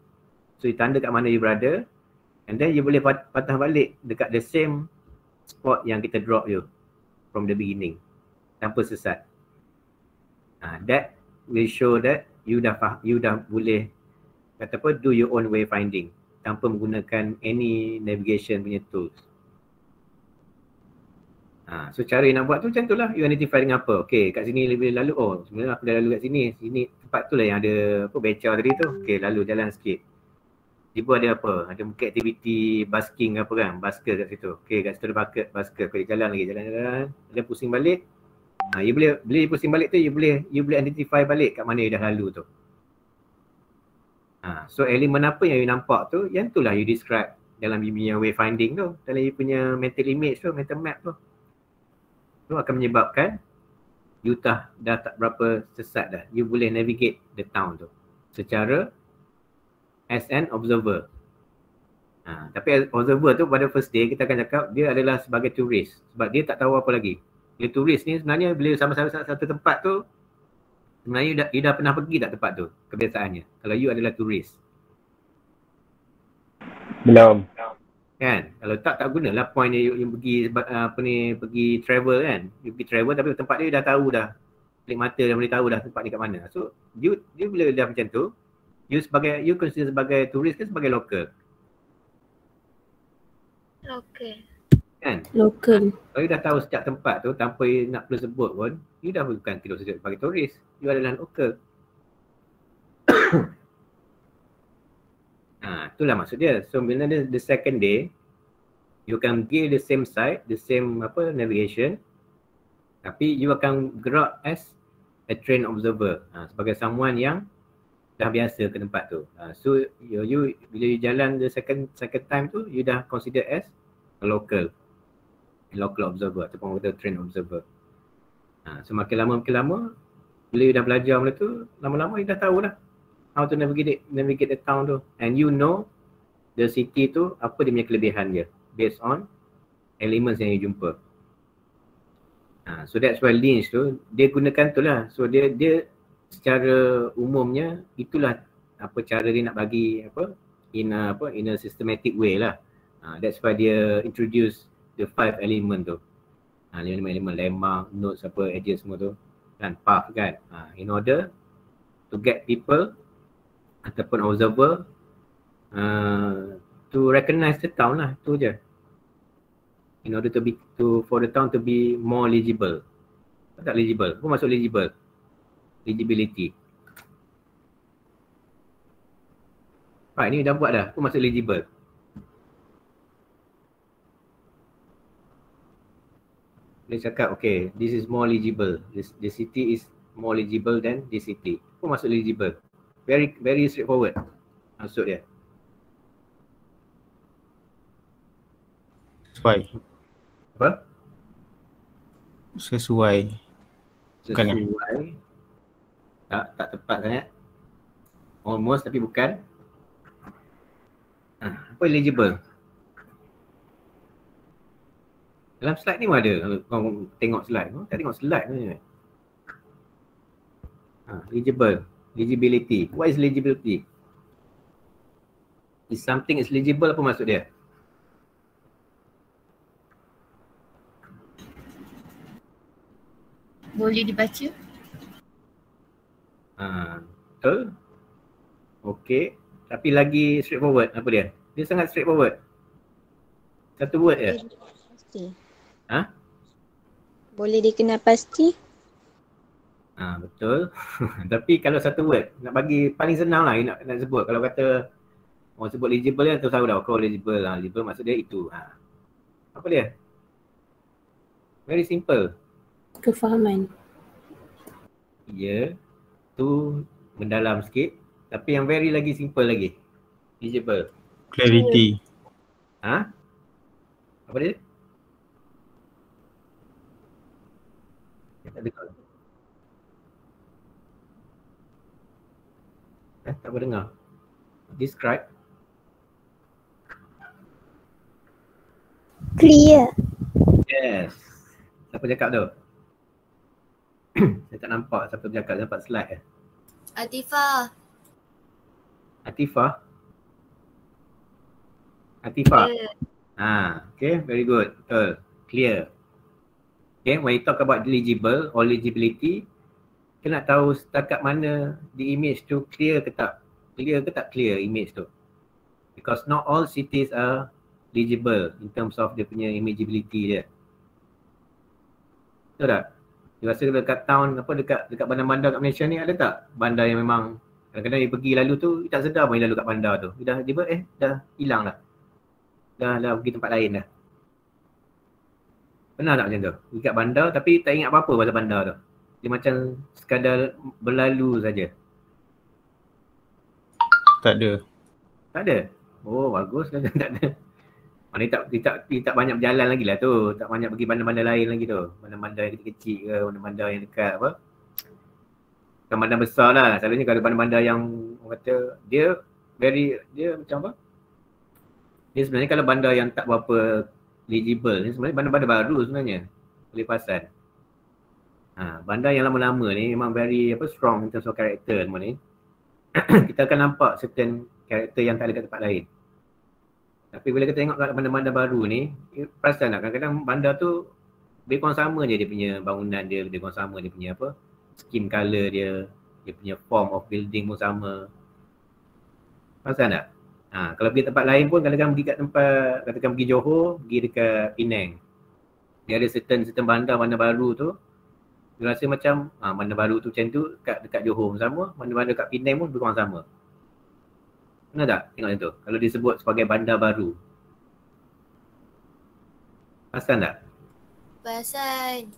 So you tanda kat mana you berada, and then you boleh patah balik dekat the same spot yang kita drop you from the beginning tanpa sesat. That will show that you dah boleh kata apa, do your own wayfinding tanpa menggunakan any navigation punya tools. So cara yang nak buat tu macam tu lah, you identify dengan apa. Okay, kat sini lebih lalu, sebenarnya aku dah lalu kat sini tempat tu lah yang ada apa, beca tadi tu. Okay, lalu jalan sikit. Tiba ada apa, ada mungkin aktiviti basking apa kan, basker kat situ. Okay, kat situ ada bucket, basker. Okay, jalan lagi, jalan. Dia pusing balik. You boleh pusing balik tu, you boleh identify balik kat mana you dah lalu tu. So elemen apa yang you nampak tu, yang itulah you describe dalam you punya wayfinding tu, dalam you punya mental image tu, mental map tu. Tu akan menyebabkan you dah tak berapa sesat dah. You boleh navigate the town tu secara as an observer. Tapi as observer tu pada first day kita akan cakap dia adalah sebagai turis sebab dia tak tahu apa lagi. Dia turis ni sebenarnya bila sama-sama satu tempat tu, sebenarnya you dah pernah pergi tak tempat tu kebiasaannya kalau you adalah turis? Belum. Kan? Kalau tak gunalah point dia you pergi pergi travel kan. You pergi travel tapi tempat dia dah tahu dah. Klik mata dah boleh tahu dah tempat ni kat mana. So you bila dah macam tu, you consider sebagai turis ke sebagai local? Local. Kan? Local. Kalau you dah tahu setiap tempat tu tanpa you nak perlu sebut pun, you dah bukan tidak sebagai turis. You adalah local. Itulah maksud dia. So bila the second day, you akan pergi the same site, the same navigation, tapi you akan gerak as a trained observer, sebagai someone yang dah biasa ke tempat tu. So you bila you jalan the second time tu, you dah consider as a local observer ataupun kita trained observer. So makin lama bila you dah belajar benda tu, lama-lama you dah tahu dah how to navigate the town tu, and you know the city tu apa dia punya kelebihan dia based on elements yang you jumpa. So that's why Lynch tu dia gunakan tu lah. So dia secara umumnya itulah cara dia nak bagi in a systematic way lah. That's why dia introduce the 5 element tu. 5 elemen landmark, notes edges semua tu dan path kan. In order to get people ataupun observer to recognize the town lah, tu je. In order for the town to be more legible. Tak legible, apa maksud legible? Legibility. Right, ni dah buat dah, apa maksud legible? Dia cakap okay, this is more legible. The city is more legible than this city. Apa maksud legible? Very straightforward maksud dia. Sesuai. Apa? Sesuai. Bukan Sesuai. Tak tepat sangat. Almost tapi bukan. Apa legible? Dalam slide ni ada kalau kau tengok slide. Kau tak tengok slide ni. Legible. Legibility. What is legibility? Is something is legible, apa maksud dia? Boleh dibaca? Betul. Okay. Tapi lagi straightforward, apa dia? Dia sangat straightforward. Satu word je. Pasti. Boleh dikenal pasti? Betul. Tapi kalau satu word, nak bagi paling senang lah nak sebut. Kalau kata orang sebut legible kan, tu tahu dah kau legible. Legible maksud dia itu. Apa dia? Very simple. Kefahaman. Ya. Tu mendalam sikit. Tapi yang very lagi simple lagi. Legible. Clarity. Apa dia? Tak dengar. Tak boleh dengar. Describe. Clear. Yes. Siapa cakap tu? Saya tak nampak siapa cakap, dapat slide. Atifah. Atifah. Atifah. Yeah. Okay, very good. Betul. Clear. Okay, when you talk about legible or legibility, kita nak tahu setakat mana the image tu clear ke tak. Clear ke tak clear image tu. Because not all cities are legible in terms of dia punya imageability dia. Betul tak? You rasa dekat town, dekat bandar-bandar kat Malaysia ni ada tak bandar yang memang kadang-kadang you pergi lalu tu, you tak sedar pun you lalu kat bandar tu. You dah hilang dah. Dah pergi tempat lain dah. Pernah tak macam tu? Pergi kat bandar tapi tak ingat apa-apa pasal bandar tu. Dia macam sekadar berlalu saja. Tak ada. Tak ada? Oh bagus kan tak ada. Mana tak banyak berjalan lagi lah tu. Tak banyak pergi bandar-bandar lain lagi tu. Bandar-bandar yang kecil-kecil ke, bandar-bandar yang dekat apa. Bukan bandar besar lah. Selalunya kalau bandar-bandar yang orang kata dia macam apa? Dia sebenarnya kalau bandar yang tak berapa legible ni sebenarnya bandar-bandar baru sebenarnya. Boleh perasan. Bandar yang lama-lama ni memang very strong in terms of character semua ni. Kita akan nampak certain karakter yang tak ada kat tempat lain. Tapi bila kita tengok kat bandar-bandar baru ni, perasan tak kadang-kadang bandar tu lebih kurang sama je dia punya bangunan dia, lebih kurang sama dia punya skin colour dia punya form of building pun sama. Perasan tak? Kalau pergi tempat lain pun kadang-kadang pergi kat tempat, katakan pergi Johor, pergi dekat Penang. Dia ada certain bandar baru tu, dia rasa macam bandar baru tu macam tu dekat Johor pun sama, bandar-bandar kat Penang pun lebih kurang sama. Pernah tak tengok macam tu? Kalau disebut sebagai bandar baru. Perasan tak? Perasan.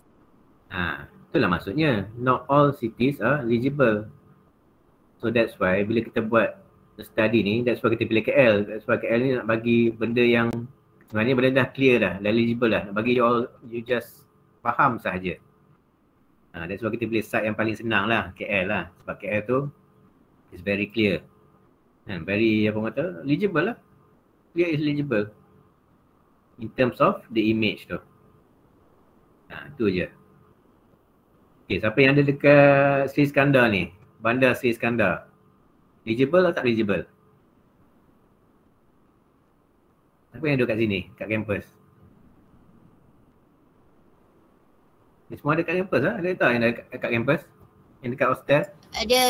Itulah maksudnya. Not all cities are legible. So that's why bila kita buat study ni, that's why kita pilih KL. That's why KL ni nak bagi benda yang sebenarnya benda dah clear dah legible dah. Nak bagi you just faham sahaja. That's why kita pilih site yang paling senang lah, KL lah. Sebab KL tu is very clear. Very legible lah. Clear is legible. In terms of the image tu. Itu je. Okay, siapa yang ada dekat Sri Skandar ni? Bandar Sri Skandar. Legible atau tak legible? Siapa yang duduk kat sini? Kat kampus? Ni semua ada kat kampus lah? Ada tak yang ada kat kampus? Yang dekat hostel? Ada.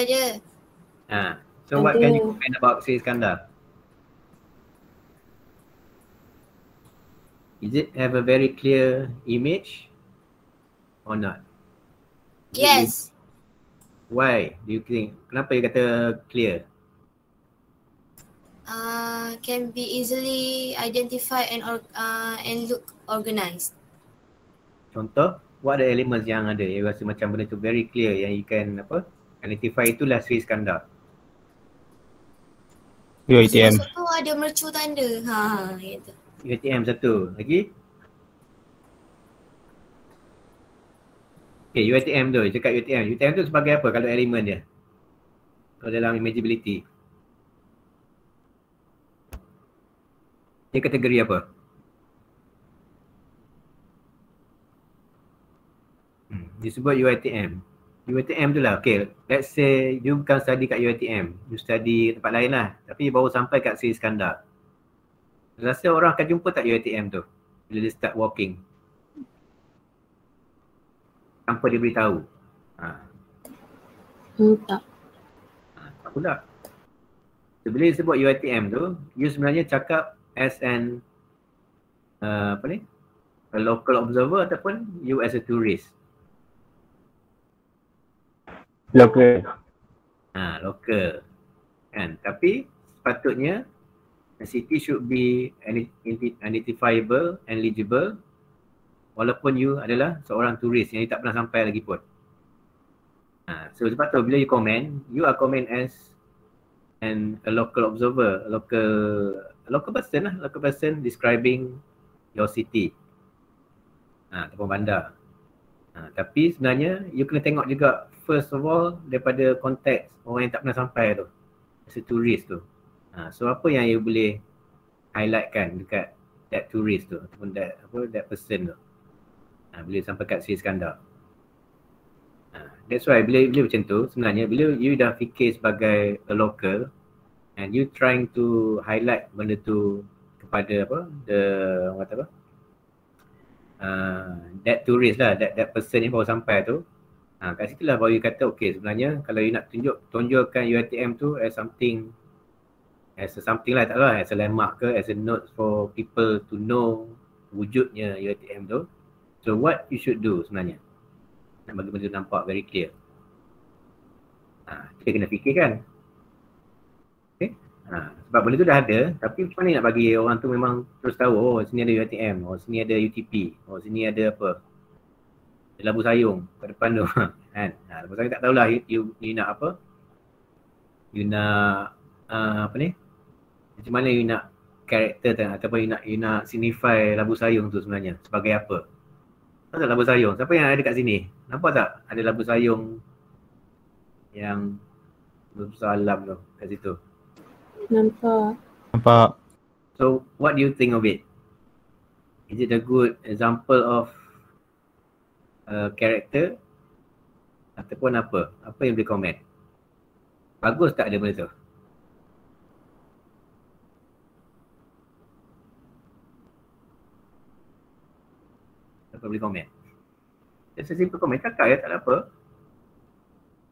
So what can you comment about Sri Skandar? Is it have a very clear image or not? Yes. Why do you think? Kenapa you kata clear? Can be easily identified and look organized. Contoh, what are the elements yang ada? You rasa macam benda tu very clear yang you can identify, itulah Sri Skandar. UiTM. Masuk tu ada mercu tanda. Gitu. UiTM satu. Lagi? Okay, UiTM tu. Cakap UiTM. UiTM tu sebagai apa kalau elemen dia? Kalau dalam imaginability. Dia kategori apa? Disebut UiTM. UiTM tu lah. Okay, let's say you bukan study kat UiTM. You study tempat lain lah. Tapi baru sampai kat Sri Skandar. Rasa orang akan jumpa tak UiTM tu? Bila dia start walking. Tanpa dia beritahu. Tak. Tak pula. So, bila disebut UiTM tu, you sebenarnya cakap as an a local observer ataupun you as a tourist. Local. Local. Kan? Tapi sepatutnya the city should be identifiable and legible walaupun you adalah seorang turis yang tak pernah sampai lagi pun. So sebab tu bila you are comment as a local observer, a local person describing your city. Ataupun bandar. Tapi sebenarnya you kena tengok juga first of all daripada konteks orang yang tak pernah sampai tu. As a tourist tu. So apa yang you boleh highlightkan dekat that tourist tu ataupun that person tu. Bila sampai kat Sri Skandar. That's why bila macam tu sebenarnya bila you dah fikir sebagai a local and you trying to highlight benda tu kepada that tourist lah, that person yang baru sampai tu. Kat situ lah baru you kata okay sebenarnya kalau you nak tunjukkan UiTM tu as something lah, tak lah as a landmark ke, as a note for people to know wujudnya UiTM tu. So what you should do sebenarnya nak bagi benda tu nampak very clear. Kita kena fikirkan. Okay? Sebab benda tu dah ada, tapi macam mana nak bagi orang tu memang terus tahu, oh sini ada UiTM, oh sini ada UTP, oh sini ada apa, Labu Sayung kat depan tu. Kan? Labu Sayung tak tahulah you nak apa, you nak apa ni? Macam mana you nak karakter tu ataupun you nak signify labu sayung tu sebenarnya sebagai apa? Nampak tak labu sayung? Siapa yang ada kat sini? Nampak tak ada labu sayung yang bersalam tu kat situ? Nampak. Nampak. So what do you think of it? Is it a good example of character ataupun apa? Apa yang boleh komen? Bagus tak ada benda tu? Siapa boleh komen? Just a simple comment, cakap ya, tak ada apa.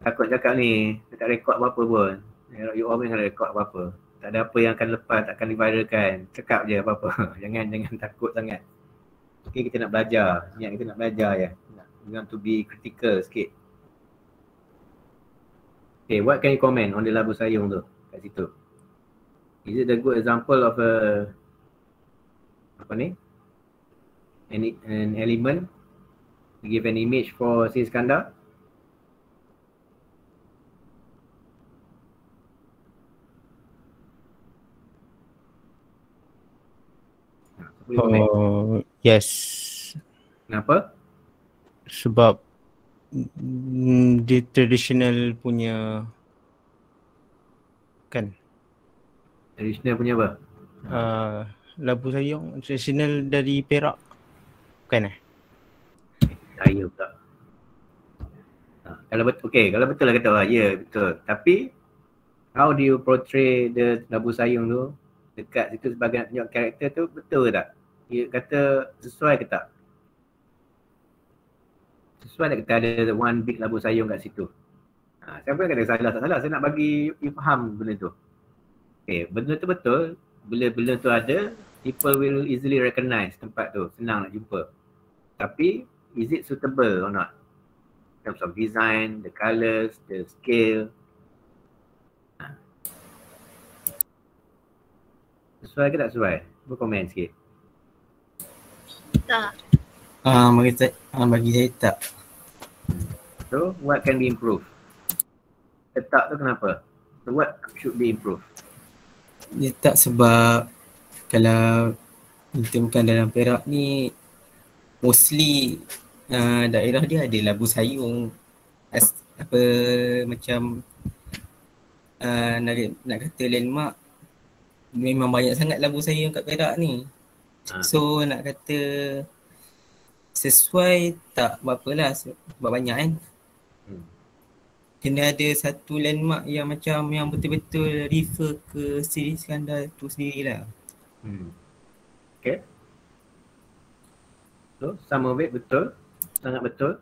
Takut cakap ni, tak rekod apa-apa pun. You all jangan rekod apa-apa. Tak ada apa yang akan lepas, tak akan diviralkan. Cakap je apa-apa. jangan takut sangat. Okay, kita nak belajar. Niat kita nak belajar je. We want to be critical sikit. Okay, what can you comment on the labu sayung tu kat situ? Is it a good example of a apa ni? An element to give an image for Sri Iskandar? Boleh komen? Yes. Kenapa? Sebab dia traditional punya kan. Traditional punya apa? Labu sayung traditional dari Perak. Bukan Saya pula. Kalau betul, okay, kalau betul lah kata, ya betul. Tapi how do you portray the labu sayung tu dekat situ sebagai nak tunjuk karakter tu, betul ke tak? Dia kata sesuai ke tak? Sesuai tak kita ada one big labu sayung kat situ? Siapa yang kata salah, tak salah. Saya nak bagi you faham benda tu. Okay, benda tu betul. Bila benda tu ada, people will easily recognize tempat tu. Senang nak jumpa. Tapi, is it suitable or not? In terms of design, the colours, the scale. Sesuai ke tak sesuai? Berkomen sikit. Tak. Bagi saya tak. So, what can be improved? Tak tu kenapa? So, what should be improved? Dia tak sebab kalau kita bukan dalam Perak ni, mostly daerah dia ada labu sayung macam nak kata landmark, memang banyak sangat labu sayung kat Perak ni. So nak kata sesuai tak berapa lah sebab banyak kan. Kena ada satu landmark yang macam yang betul-betul refer ke Sri Iskandar tu sendirilah. Okay. So, some of it betul. Sangat betul.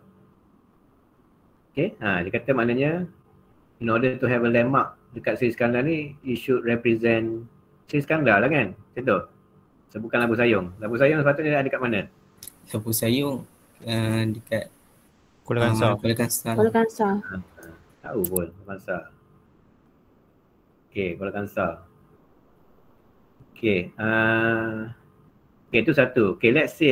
Okay. Dia kata maknanya in order to have a landmark dekat Sri Iskandar ni, you should represent Sri Iskandar lah kan? Macam tu. So, bukan labu sayung. Labu sayung sepatutnya ada kat mana? Labu sayung dekat Kuala Kangsar. Kuala Kangsar. Tahu pun Kangsar. Okay, Kuala Kangsar. Okay, okay, itu satu. Okay, let's say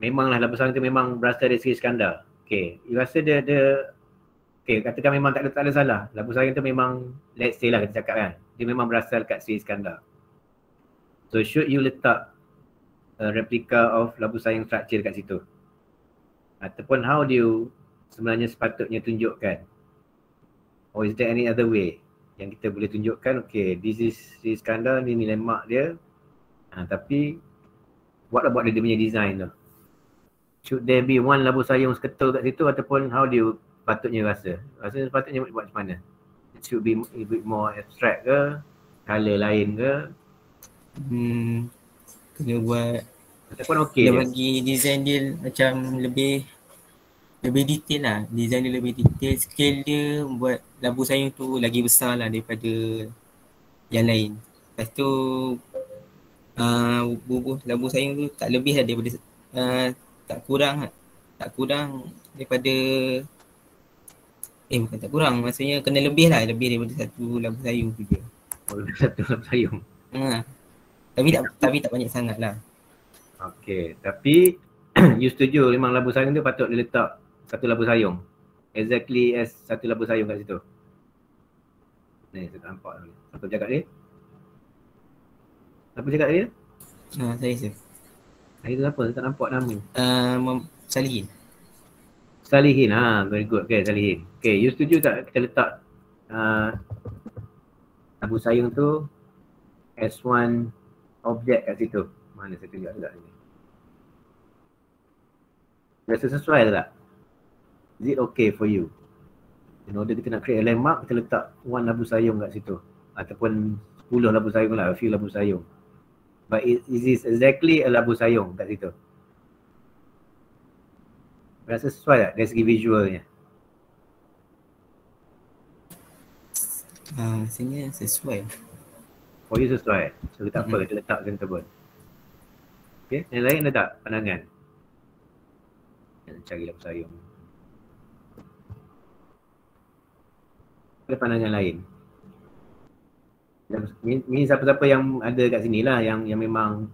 memanglah labu sayung tu memang berasal dari Sri Iskandar. Okay, you rasa dia okay, katakan memang tak ada salah. Labu sayung tu memang, let's say lah kita cakap kan, dia memang berasal kat Sri Iskandar. So should you letak a replica of labu sayung structure kat situ? Ataupun how do you sebenarnya sepatutnya tunjukkan? Or is there any other way yang kita boleh tunjukkan, okay, this is Sri Iskandar, ni landmark dia. Tapi what about dia punya design tu? Should there be one labu sayung seketul kat situ ataupun how do you patutnya rasa? Rasa sepatutnya buat macam mana? It should be a bit more abstract ke? Colour lain ke? Kena buat ataupun okay dia je? bagi design dia macam lebih detail lah. Design dia lebih detail, scale dia buat labu sayung tu lagi besar lah daripada yang lain. Lepas tu bubuh labu sayung tu tak lebih lah daripada tak kurang daripada bukan tak kurang, maksudnya kena lebih daripada satu labu sayung tu je. Satu labu sayung. Tapi tak banyak sangat lah. Okay, tapi you setuju memang labu sayung tu patut diletak satu labu sayung? Exactly as satu labu sayung kat situ? Ni saya tak nampak ni. Siapa cakap dia? Siapa cakap dia? Saya sir. Hari tu siapa? Saya tak nampak nama. Salihin. Salihin. Very good. Okay, Salihin. Okay, you setuju tak kita letak Abu Sayung tu as one object kat situ? Mana saya tunjuk juga ni. Rasa sesuai tak? Is it okay for you? In order kita nak create a landmark, kita letak one Labu Sayung kat situ. Ataupun 10 Labu Sayung lah, a few Labu Sayung. But is this exactly a Labu Sayung kat situ? Rasa sesuai tak dari segi visualnya? Rasanya sesuai. For you sesuai. So tak apa, kita letak macam tu pun. Okay, yang lain ada tak pandangan? Cari Labu Sayung. Ada pandangan lain? Ni siapa-siapa yang ada kat sini lah yang memang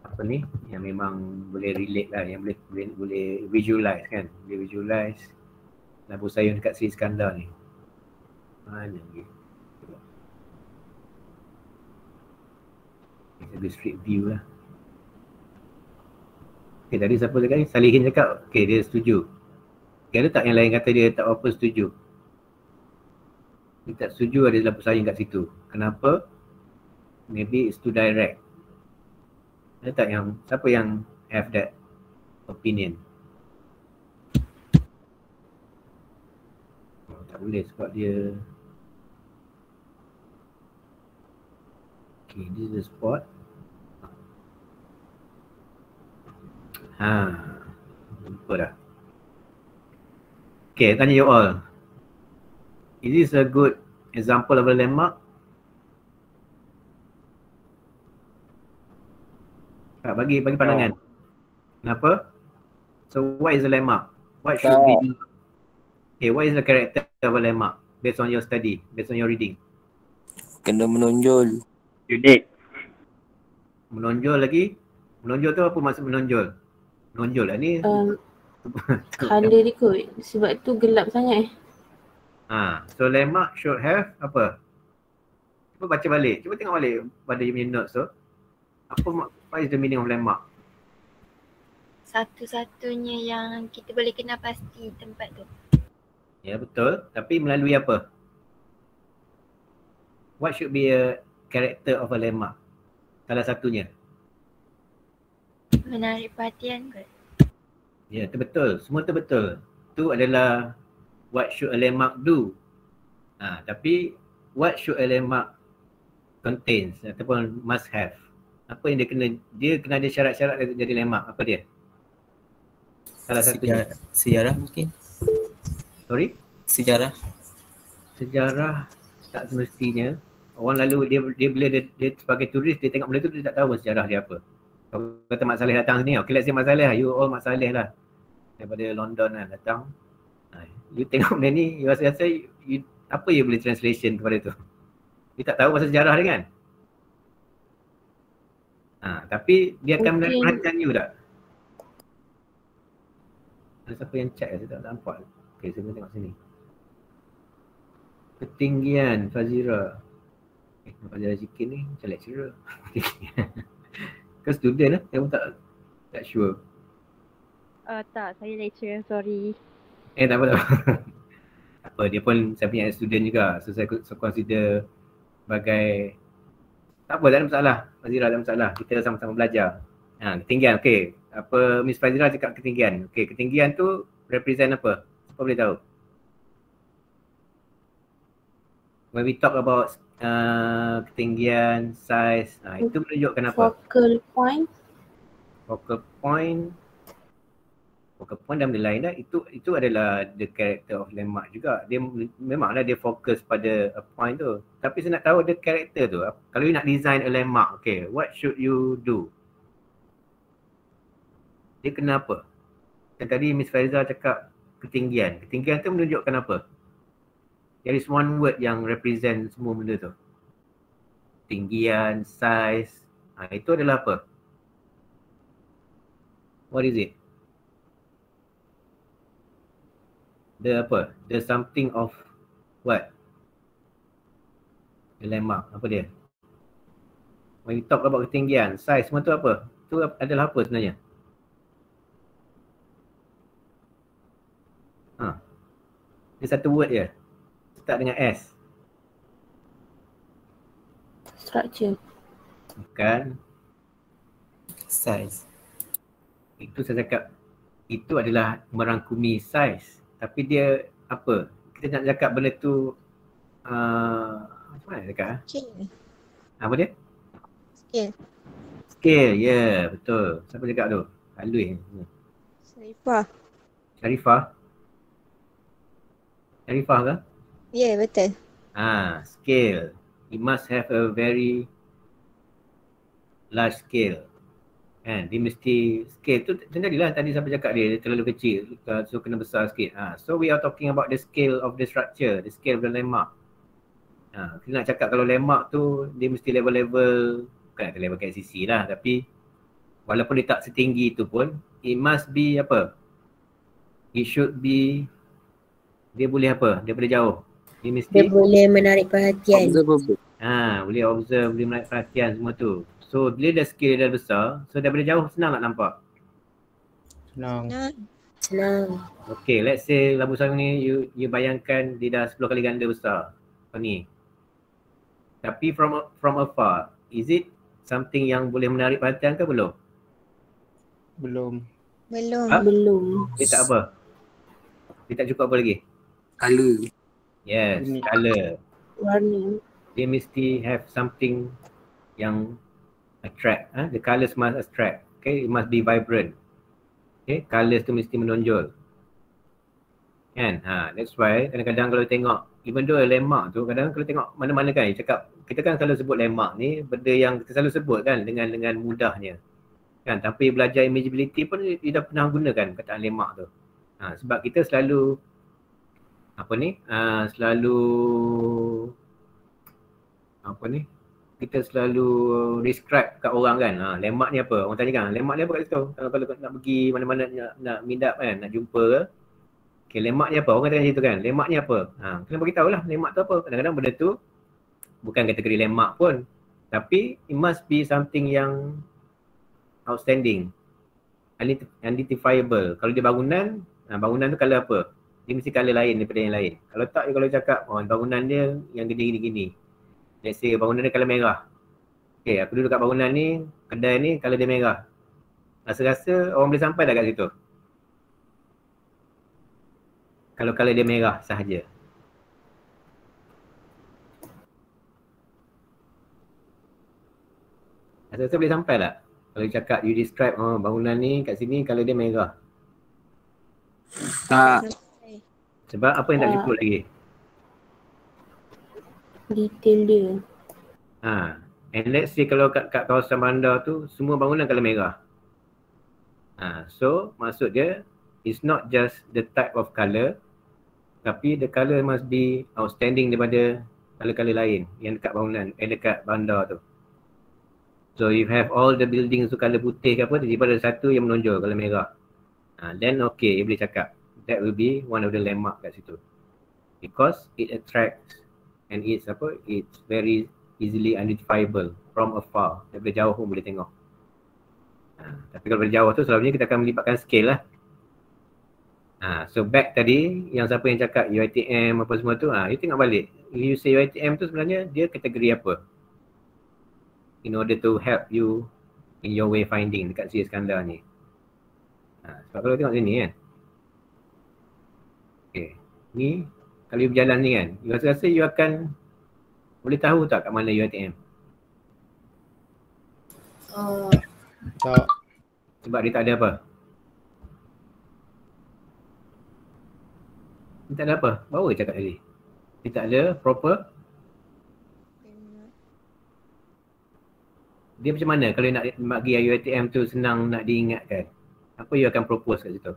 apa ni, yang memang boleh relate lah, yang boleh visualize kan, boleh visualize Labu Sayung dekat Sri Iskandar ni. Mana lagi? Kita street view lah. Okay, tadi siapa cakap ni? Salihin cakap, okay dia setuju. Okay, ada tak yang lain kata dia tak apa setuju? Dia tak setuju ada Labu Sayung kat situ. Kenapa? Maybe it's too direct. Ada tak yang, siapa yang have that opinion? Tak boleh sebab dia. Okay, this is the spot. Lupa dah. Okay, tanya you all. Is this a good example of a landmark? Bagi pandangan. Kenapa? So what is a landmark? What should be? Okay, what is the character of a landmark based on your study, based on your reading? Kena menonjol. Unik. Menonjol lagi? Menonjol tu apa maksud menonjol? Menonjol lah ni. Colour dia kot. Sebab tu gelap sangat. So landmark should have apa? Cuba baca balik. Cuba tengok balik pada you punya notes tu. What is the meaning of landmark? Satu-satunya yang kita boleh kenal pasti tempat tu. Ya betul. Tapi melalui apa? What should be a character of a landmark? Salah satunya. Menarik perhatian kot. Ya, itu betul. Semua itu betul. Itu adalah what should a landmark do. Tapi what should a landmark contains ataupun must have. Apa yang dia kena ada syarat-syarat untuk jadi landmark. Apa dia? Salah satunya. Sejarah mungkin. Sorry? Sejarah. Sejarah tak semestinya. Orang lalu dia bila dia sebagai turis, dia tengok benda tu dia tak tahu sejarah dia apa. Kalau kata Mak Saleh datang sini, okay let's say Mak Saleh lah, you all Mak Saleh lah. Daripada London kan datang. You tengok benda ni, you rasa apa you boleh translation kepada tu? You tak tahu pasal sejarah dia kan? Tapi dia akan menarik perhatian you tak? Ada siapa yang chat? Saya tak nampak. Okay, saya tengok sini. Ketinggian Fazira. Fazira Zikin ni macam lecturer. Kau student lah? Saya pun tak sure. Tak, saya lecturer, sorry. Tak apa. Tak apa, dia pun saya punya student juga. So saya consider sebagai tak apa, tak ada masalah. Fazira tak ada masalah. Kita sama-sama belajar. Ketinggian, okey. Apa Miss Fazira cakap ketinggian. Okey, ketinggian tu represent apa? Siapa boleh tahu? When we talk about ketinggian, size, itu menunjukkan apa? Focal point. Focal point dan benda lain dah. Itu adalah the character of landmark juga. Dia memanglah dia fokus pada a point tu. Tapi saya nak tahu the character tu. Kalau you nak design a landmark, okay, what should you do? Dia kena apa? Dan tadi Miss Faiza cakap ketinggian. Ketinggian tu menunjukkan apa? There is one word yang represent semua benda tu. Ketinggian, size. Itu adalah apa? What is it? The apa? The something of what? Landmark, apa dia? When you talk about ketinggian, size semua tu apa? Tu adalah apa sebenarnya? Dia satu word je. Start dengan S. Structure. Bukan. Size. Itu saya cakap, itu adalah merangkumi size. Tapi dia apa? Kita nak cakap benda tu apa nak cakap? Scale. Apa dia? Scale. Scale, ya yeah, betul. Siapa cakap tu? Alwi. Sarifah. Sharifah. Sharifah ke? Ya, betul. Scale. It must have a very large scale. Kan? Dia mesti scale tu jadilah tadi siapa cakap dia terlalu kecil. So kena besar sikit. So we are talking about the scale of the structure, the scale of the landmark. Kita nak cakap kalau landmark tu dia mesti level-level, bukan level KCC lah, tapi walaupun dia tak setinggi tu pun, it must be apa? It should be, dia boleh apa? Daripada jauh. Dia mesti Dia boleh menarik perhatian. Observable. boleh observe, boleh menarik perhatian semua tu. So bila dah scale dia dah besar, so daripada jauh senang nak nampak. Senang. Senang. Okay, let's say labu sayur ni you bayangkan dia dah 10 kali ganda besar. Apa ni? Tapi from afar, is it something yang boleh menarik perhatian ke belum? Belum. Belum. Belum. Dia tak apa? Dia tak cukup apa lagi? Color. Yes, Unik. colour. Warna. Dia mesti have something yang attract. The colours must attract. Okay, it must be vibrant. Okay, colours tu mesti menonjol. Kan? That's why kadang-kadang kalau tengok, even though landmark tu, kadang-kadang kalau tengok mana-mana kan, kita kan selalu sebut landmark ni, benda yang kita selalu sebut kan dengan mudahnya. Kan, tanpa belajar imageability pun dia dah pernah gunakan kataan landmark tu. Sebab kita selalu kita selalu describe kat orang kan, landmark ni apa? Orang tanya kan, landmark ni apa kat situ? Kalau nak pergi mana-mana nak meet up kan, nak jumpa ke, okay, landmark ni apa? Orang tanya macam tu kan, landmark ni apa? Kena beritahu lah landmark tu apa. Kadang-kadang benda tu bukan kategori landmark pun, tapi it must be something yang outstanding, identifiable. Kalau dia bangunan, bangunan tu colour apa? Dia mesti colour lain daripada yang lain. Kalau tak, kalau cakap bangunan dia yang gini-gini. Let's say bangunan dia colour merah. Okay, aku duduk kat bangunan ni, kedai ni colour dia merah. Rasa-rasa orang boleh sampai tak kat situ? Kalau colour dia merah sahaja. Rasa-rasa boleh sampai tak? Kalau cakap you describe bangunan ni kat sini colour dia merah. Tak. Sebab apa yang tak cukup lagi? Detail dia. And let's say kalau kat kawasan bandar tu semua bangunan colour merah. So maksud dia it's not just the type of colour, tapi the colour must be outstanding daripada colour-colour lain yang dekat bangunan, dekat bandar tu. So if have all the buildings tu colour putih ke apa, tiba-tiba ada satu yang menonjol colour merah. Then okay, you boleh cakap that will be one of the landmark kat situ. Because it attracts and it's very easily identifiable from afar. Daripada jauh pun boleh tengok. Tapi kalau dari jauh tu selalunya kita akan melibatkan scale lah. So back tadi yang siapa yang cakap UiTM apa semua tu, you tengok balik. You say UiTM tu sebenarnya dia kategori apa? In order to help you in your way finding dekat Syed Iskandar ni. Sebab kalau tengok sini kan. Okay. Ni kalau you berjalan ni kan, you rasa you akan boleh tahu tak kat mana UiTM? Tak. Sebab dia tak ada apa? Dia tak ada apa? Baru cakap tadi. Dia tak ada proper. Dia macam mana kalau nak bagi UiTM tu senang nak diingatkan? Apa you akan propose kat situ?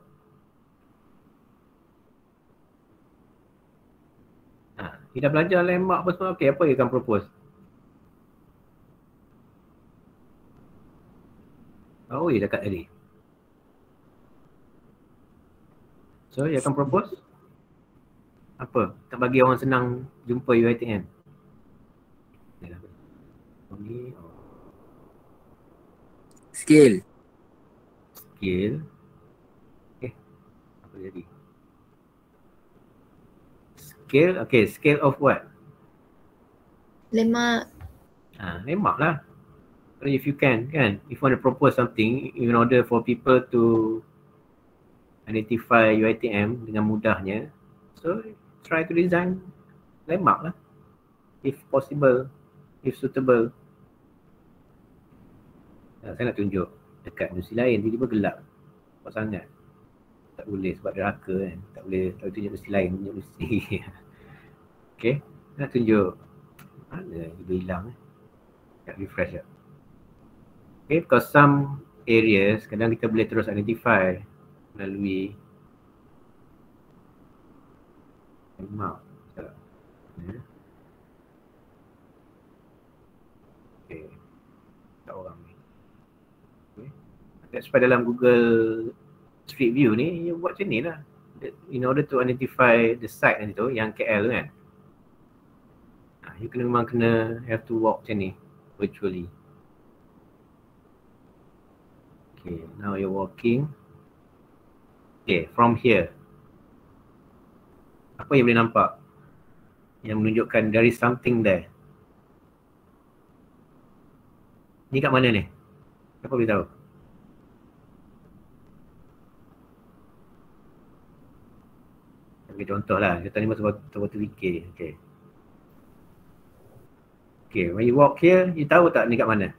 Kita belajar landmark apa semua, okay, apa you akan propose? Oh, you cakap tadi. So, you akan propose? Apa? Tak bagi orang senang jumpa UiTM? Ni Skill. skill. Apa jadi? Scale, okay, scale of what? Lemak. Lemak lah. So if you can, if you want to propose something in order for people to identify your item dengan mudahnya, so try to design lemak lah. If possible, if suitable. Saya nak tunjuk dekat universiti lain, tiba-tiba gelap. Kuat sangat. Tak boleh sebab dia raka kan. Tak boleh tunjuk universiti lain, tunjuk universiti. Okay, nak tunjuk. Mana dia hilang nak refresh tak. Okay, because some areas kadang kita boleh terus identify melalui map. Okay, tak orang ni. Okay. That's why dalam Google Street View ni, you buat macam ni lah. In order to identify the site nanti tu, yang KL kan. You memang kena have to walk macam ni, virtually. Okay, now you're walking. Okay, from here. Apa yang boleh nampak? Yang menunjukkan there is something there. Ni kat mana ni? Siapa boleh tahu? Okay, contoh lah. Kita ni masa waktu fikir. Okay. Okay, when you walk here, you tahu tak ni kat mana?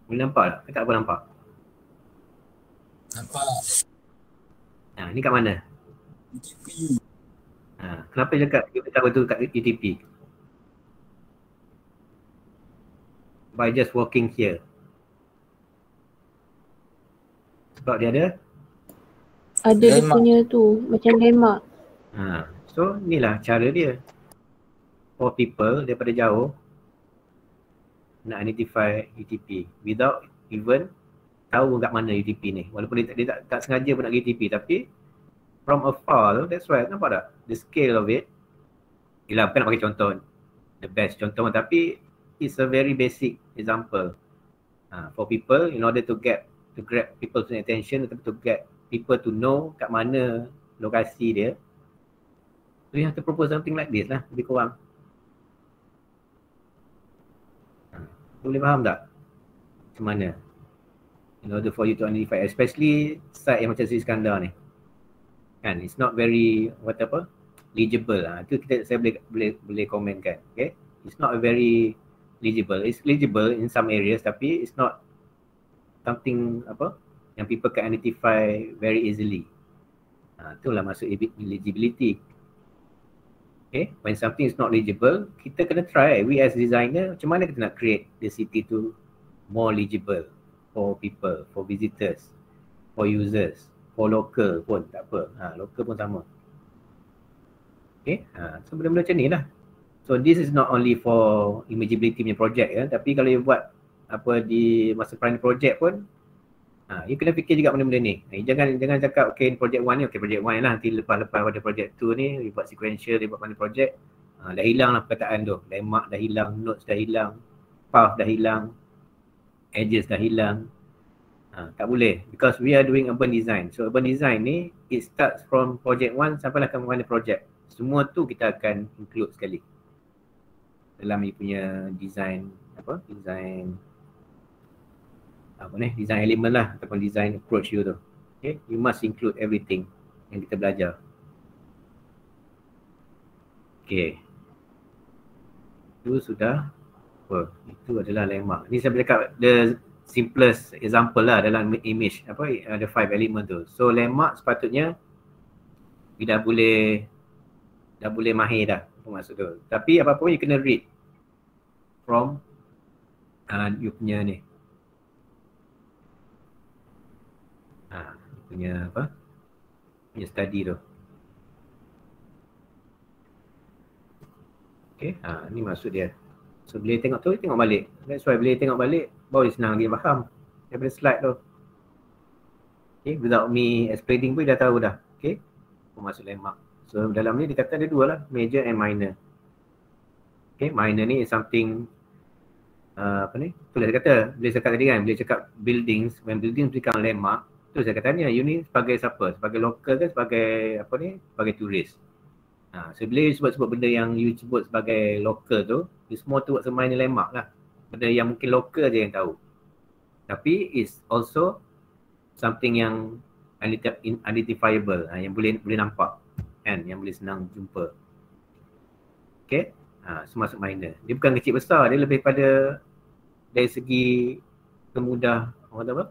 Boleh nampak tak? Tak apa nampak? Nampak. Ni kat mana? UTP. Kenapa dia cakap you tahu tu kat UTP? By just walking here. Sebab dia ada? Ada dia punya tu, macam lemak. So inilah cara dia. For people daripada jauh nak identify UTP without even tahu kat mana UTP ni. Walaupun dia tak sengaja pun nak UTP, tapi from afar tu, that's why, nampak tak? The scale of it. Yelah, bukan nak bagi contoh the best contoh, tapi it's a very basic example. For people, in order to grab people's attention, to get people to know kat mana lokasi dia, so you have to propose something like this lah, lebih kurang. Boleh faham tak? Macam mana? In order for you to identify, especially site yang macam Sri Iskandar ni. Kan, it's not very, legible lah. Itu saya boleh komenkan. Okay? It's not very legible. It's legible in some areas, tapi it's not something yang people can identify very easily. Itulah maksud legibility. Okay, when something is not legible, kita kena try. We as designer, macam mana kita nak create the city to more legible for people, for visitors, for users, for local pun tak apa. Local pun sama. Okay, so benda-benda macam ni lah. So this is not only for imageability punya project ya, tapi kalau you buat di masa primary project pun, you kena fikir juga benda-benda ni. Jangan cakap okay project 1 ni, okay project 1 lah, nanti lepas pada project 2 ni, you buat sequential, you buat mana project, dah hilang lah perkataan tu. Lemak dah hilang, notes dah hilang, path dah hilang, edges dah hilang. Tak boleh, because we are doing urban design. So urban design ni, it starts from project 1 sampailah ke mana project. Semua tu kita akan include sekali dalam you punya design, design element lah, ataupun design approach you tu. Okay, you must include everything yang kita belajar. Okay, itu sudah itu adalah lemak. Ni saya cakap the simplest example lah dalam image, ada 5 element tu. So lemak sepatutnya you dah boleh mahir dah, apa maksud tu. Tapi apa-apa pun you kena read from you punya ni, punya study tu. Okay, ni maksud dia. So bila tengok tu, tengok balik. That's why bila tengok balik, baru senang lagi faham daripada slide tu. Okay, without me explaining pun dah tahu dah. Okay, apa maksud lemak. So dalam ni dia kata ada dua lah, major and minor. Okay, minor ni is something itulah saya kata, bila cakap tadi kan, bila cakap buildings, when buildings become landmark, tu saya kata tanya, you ni sebagai siapa? Sebagai local ke sebagai sebagai turis? So bila you sebut-sebut benda yang you sebut sebagai local tu, you semua tu buat minor landmark lah. Benda yang mungkin local je yang tahu. Tapi it's also something yang identifiable, yang boleh nampak kan, yang boleh senang jumpa. Okay, semua masuk minor. Dia bukan kecil besar, dia lebih pada dari segi kemudah, orang kata apa?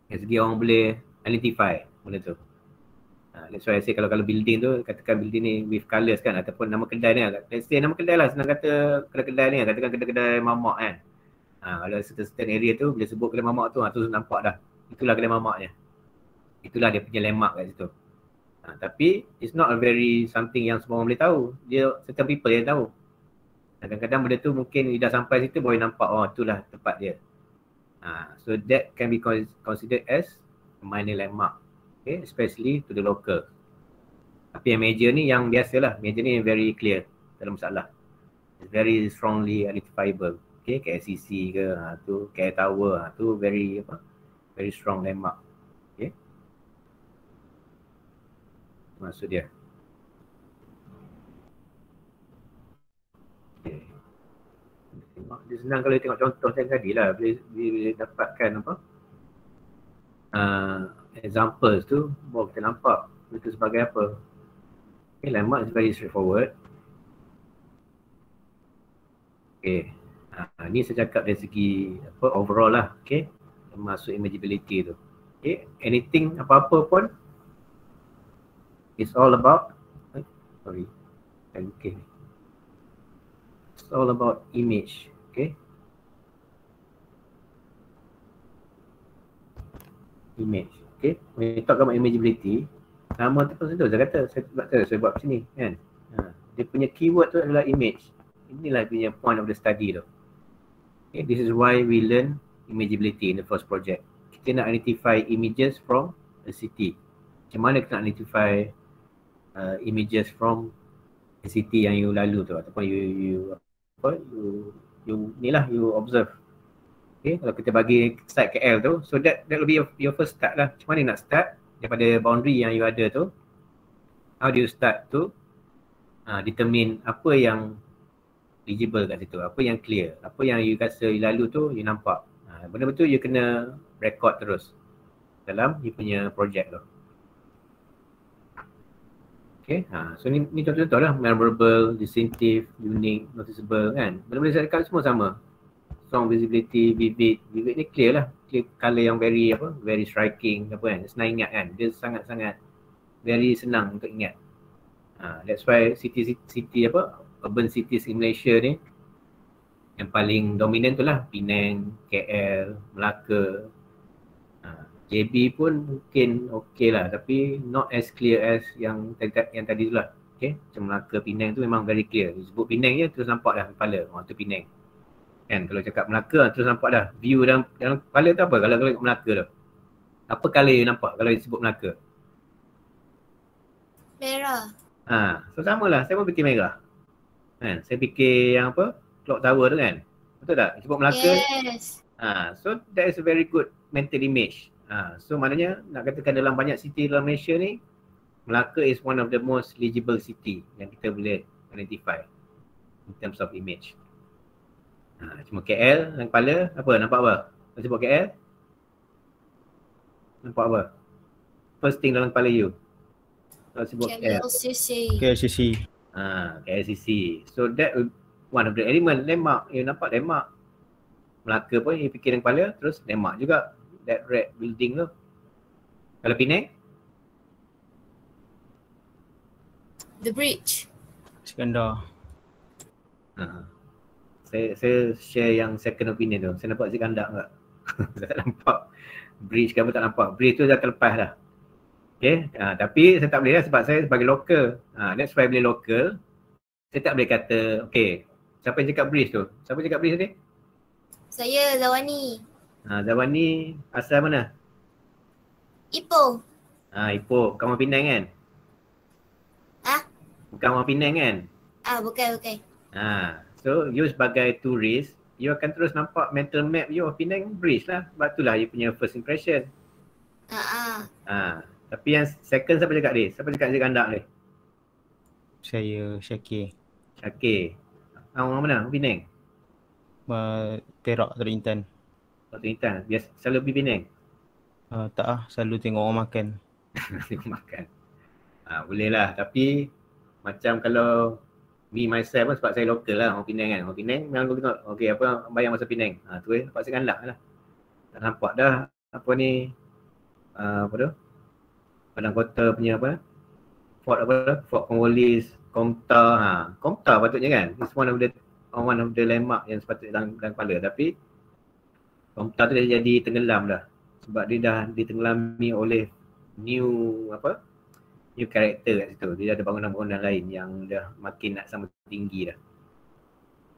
Dari segi orang boleh identify benda tu. That's why I say kalau building tu, katakan building ni with colours kan, ataupun nama kedai ni, let's say nama kedai lah, senang kata kedai ni, katakan kedai mamak kan. Kalau certain area tu, bila sebut kedai mamak tu, tu nampak dah. Itulah kedai mamaknya. Itulah dia punya landmark kat situ. Tapi it's not a very something yang semua orang boleh tahu. Dia certain people yang tahu. Kadang-kadang benda tu mungkin dah sampai situ boleh nampak, itulah tempat dia. So that can be considered as a minor landmark. Okay, especially to the local. Tapi yang major ni yang biasalah. Major ni very clear dalam masalah. It's very strongly identifiable. Okay, KLCC ke, tu KL Tower, tu very strong landmark. Okay. Maksud dia. Okay. Dia senang kalau tengok contoh saya tadi lah, bila dapatkan examples tu, baru kita nampak itu sebagai apa. Okay, landmark is very straightforward. Okay, ni saya cakap dari segi overall lah, okay, masuk imaginability tu. Okay, anything apa-apa pun, it's all about, okay, it's all about image, okay. Image, okay. When you talk about imaginability, nama tu pun saya kata, saya buat macam ni kan. Dia punya keyword tu adalah image. Inilah punya point of the study tu. Okay, this is why we learn imaginability in the first project. Kita nak identify images from a city. Macam mana kita nak identify images from a city yang you lalu tu, ataupun you observe. Okay, kalau kita bagi site KL tu, so that will be your first start lah. Macam mana nak start daripada boundary yang you ada tu? How do you start to determine apa yang legible kat situ, apa yang clear, apa yang you rasa you lalu tu you nampak. Benda betul you kena record terus dalam you punya project tu. Okay, so ni contoh-contoh lah, memorable, distinctive, unique, noticeable kan. Benda-benda saya cakap semua sama. Strong visibility, vivid ni clear lah, clear colour yang very very striking kan, senang ingat kan, dia sangat-sangat very senang untuk ingat. That's why city urban cities in Malaysia ni yang paling dominan tu lah Penang, KL, Melaka. JB pun mungkin okey lah, tapi not as clear as yang tadi tu lah. Okay, macam Melaka, Penang tu memang very clear. Sebut Penang je terus nampak dah kepala, tu Penang. Kan, kalau cakap Melaka terus nampak dah view dalam kepala tu apa kalau kat Melaka tu. Apa colour you nampak kalau disebut Melaka? Merah. So samalah, saya pun fikir merah. Kan, saya fikir yang clock tower tu kan. Betul tak? Disebut Melaka. Yes. So that is a very good mental image. So maknanya nak katakan dalam banyak city dalam Malaysia ni, Melaka is one of the most legible city yang kita boleh identify in terms of image. Cuma KL dalam kepala nampak apa? Kalau sebut KL nampak apa? First thing dalam kepala you kalau sebut KL. KLCC. KLCC. So that one of the element, landmark. You nampak landmark Melaka pun you fikir dalam kepala, terus landmark juga that red building tu. Kalau Penang? The bridge. Iskandar. Saya share yang second opinion tu. Saya nampak Iskandar enggak? Saya tak nampak bridge ke apa, tak nampak. Bridge tu dah terlepas dah. Okay, tapi saya tak boleh lah sebab saya sebagai local. That's why boleh local. Saya tak boleh kata, okay, siapa yang cakap bridge tu? Siapa cakap bridge tadi? Saya Zawani. Zawani asal mana? Ipoh. Ipoh, kamu Penang kan? Bukan orang Penang kan? Bukan. So you sebagai turis, you akan terus nampak mental map you of Penang Bridge lah. Sebab itulah you punya first impression. Tapi yang second siapa cakap ni? Siapa cakap Nasi Kandak ni? Saya Syakir. Syakir. Orang mana? Orang Penang? Perak Intan. Waktu Intan. Biasa selalu pergi Penang? Tak ah, selalu tengok orang makan. Tengok makan. Boleh lah. Tapi macam kalau me myself pun sebab saya lokal lah orang Penang kan. Orang Penang memang aku tengok okey apa bayang masa Penang. Tu nampak Nasi Kandak lah. Tak nampak dah apa ni apa tu? Padang Kota punya apa? Fort Cornwallis, Komtar. Komtar patutnya kan. It's one of the landmark yang sepatutnya dalam kepala. Tapi Komtar tu dah jadi tenggelam dah. Sebab dia dah ditenggelami oleh new karakter kat situ. Dia dah ada bangunan-bangunan lain yang dah makin nak sama tinggi dah.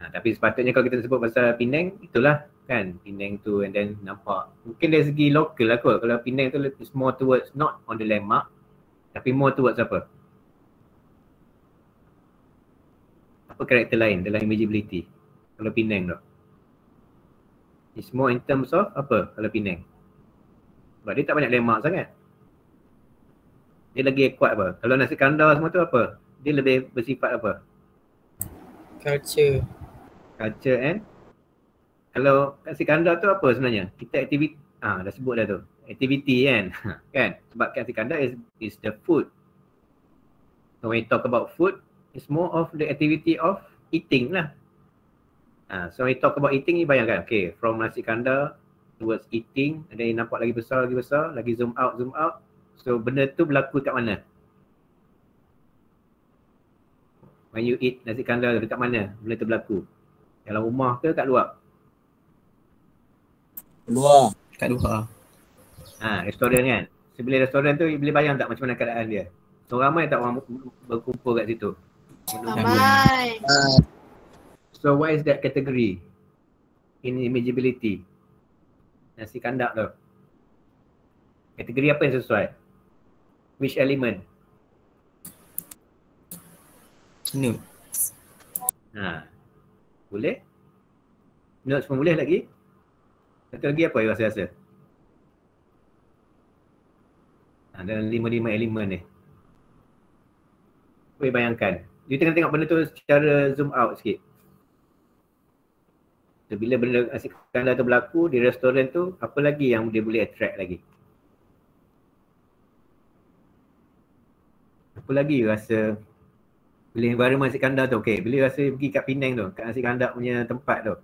Tapi sepatutnya kalau kita sebut pasal Penang, itulah kan Penang tu, and then nampak mungkin dari segi lokal lah kot. Kalau Penang tu is more towards not on the landmark, tapi more towards apa karakter lain dalam imageability. Kalau Penang tu it's more in terms of apa kalau Penang, sebab dia tak banyak landmark sangat. Dia lagi kuat apa. Kalau Nasi Kandar semua tu apa, dia lebih bersifat apa, Culture and kalau Nasi Kandar tu apa sebenarnya? Kita aktiviti, dah sebut dah tu. Aktiviti kan. Kan? Sebab Nasi Kandar is the food. So when you talk about food, it's more of the activity of eating lah. So when you talk about eating, you bayangkan, okay, from Nasi Kandar towards eating, and then nampak lagi besar, lagi zoom out. So benda tu berlaku kat mana? When you eat Nasi Kandar dekat mana benda tu berlaku? Dalam rumah ke kat luar? kat luar. Restoran kan. Sebelum restoran tu boleh bayang tak macam mana keadaan dia? So ramai tak orang berkumpul kat situ? Ramai. So what is that category in imageability? Nasi Kandak tu. Kategori apa yang sesuai? Which element? Note. Boleh? Notes pun boleh lagi? Satu lagi apa you rasa? Dalam 5 elemen ni. Boleh bayangkan. You tengok benda tu secara zoom out sikit. So, bila benda Nasi Kandar tu berlaku di restoran tu, apa lagi yang dia boleh attract lagi? Apa lagi you rasa bila environment Nasi Kandar tu, okay, bila you rasa pergi kat Penang tu, kat Nasi Kandar punya tempat tu,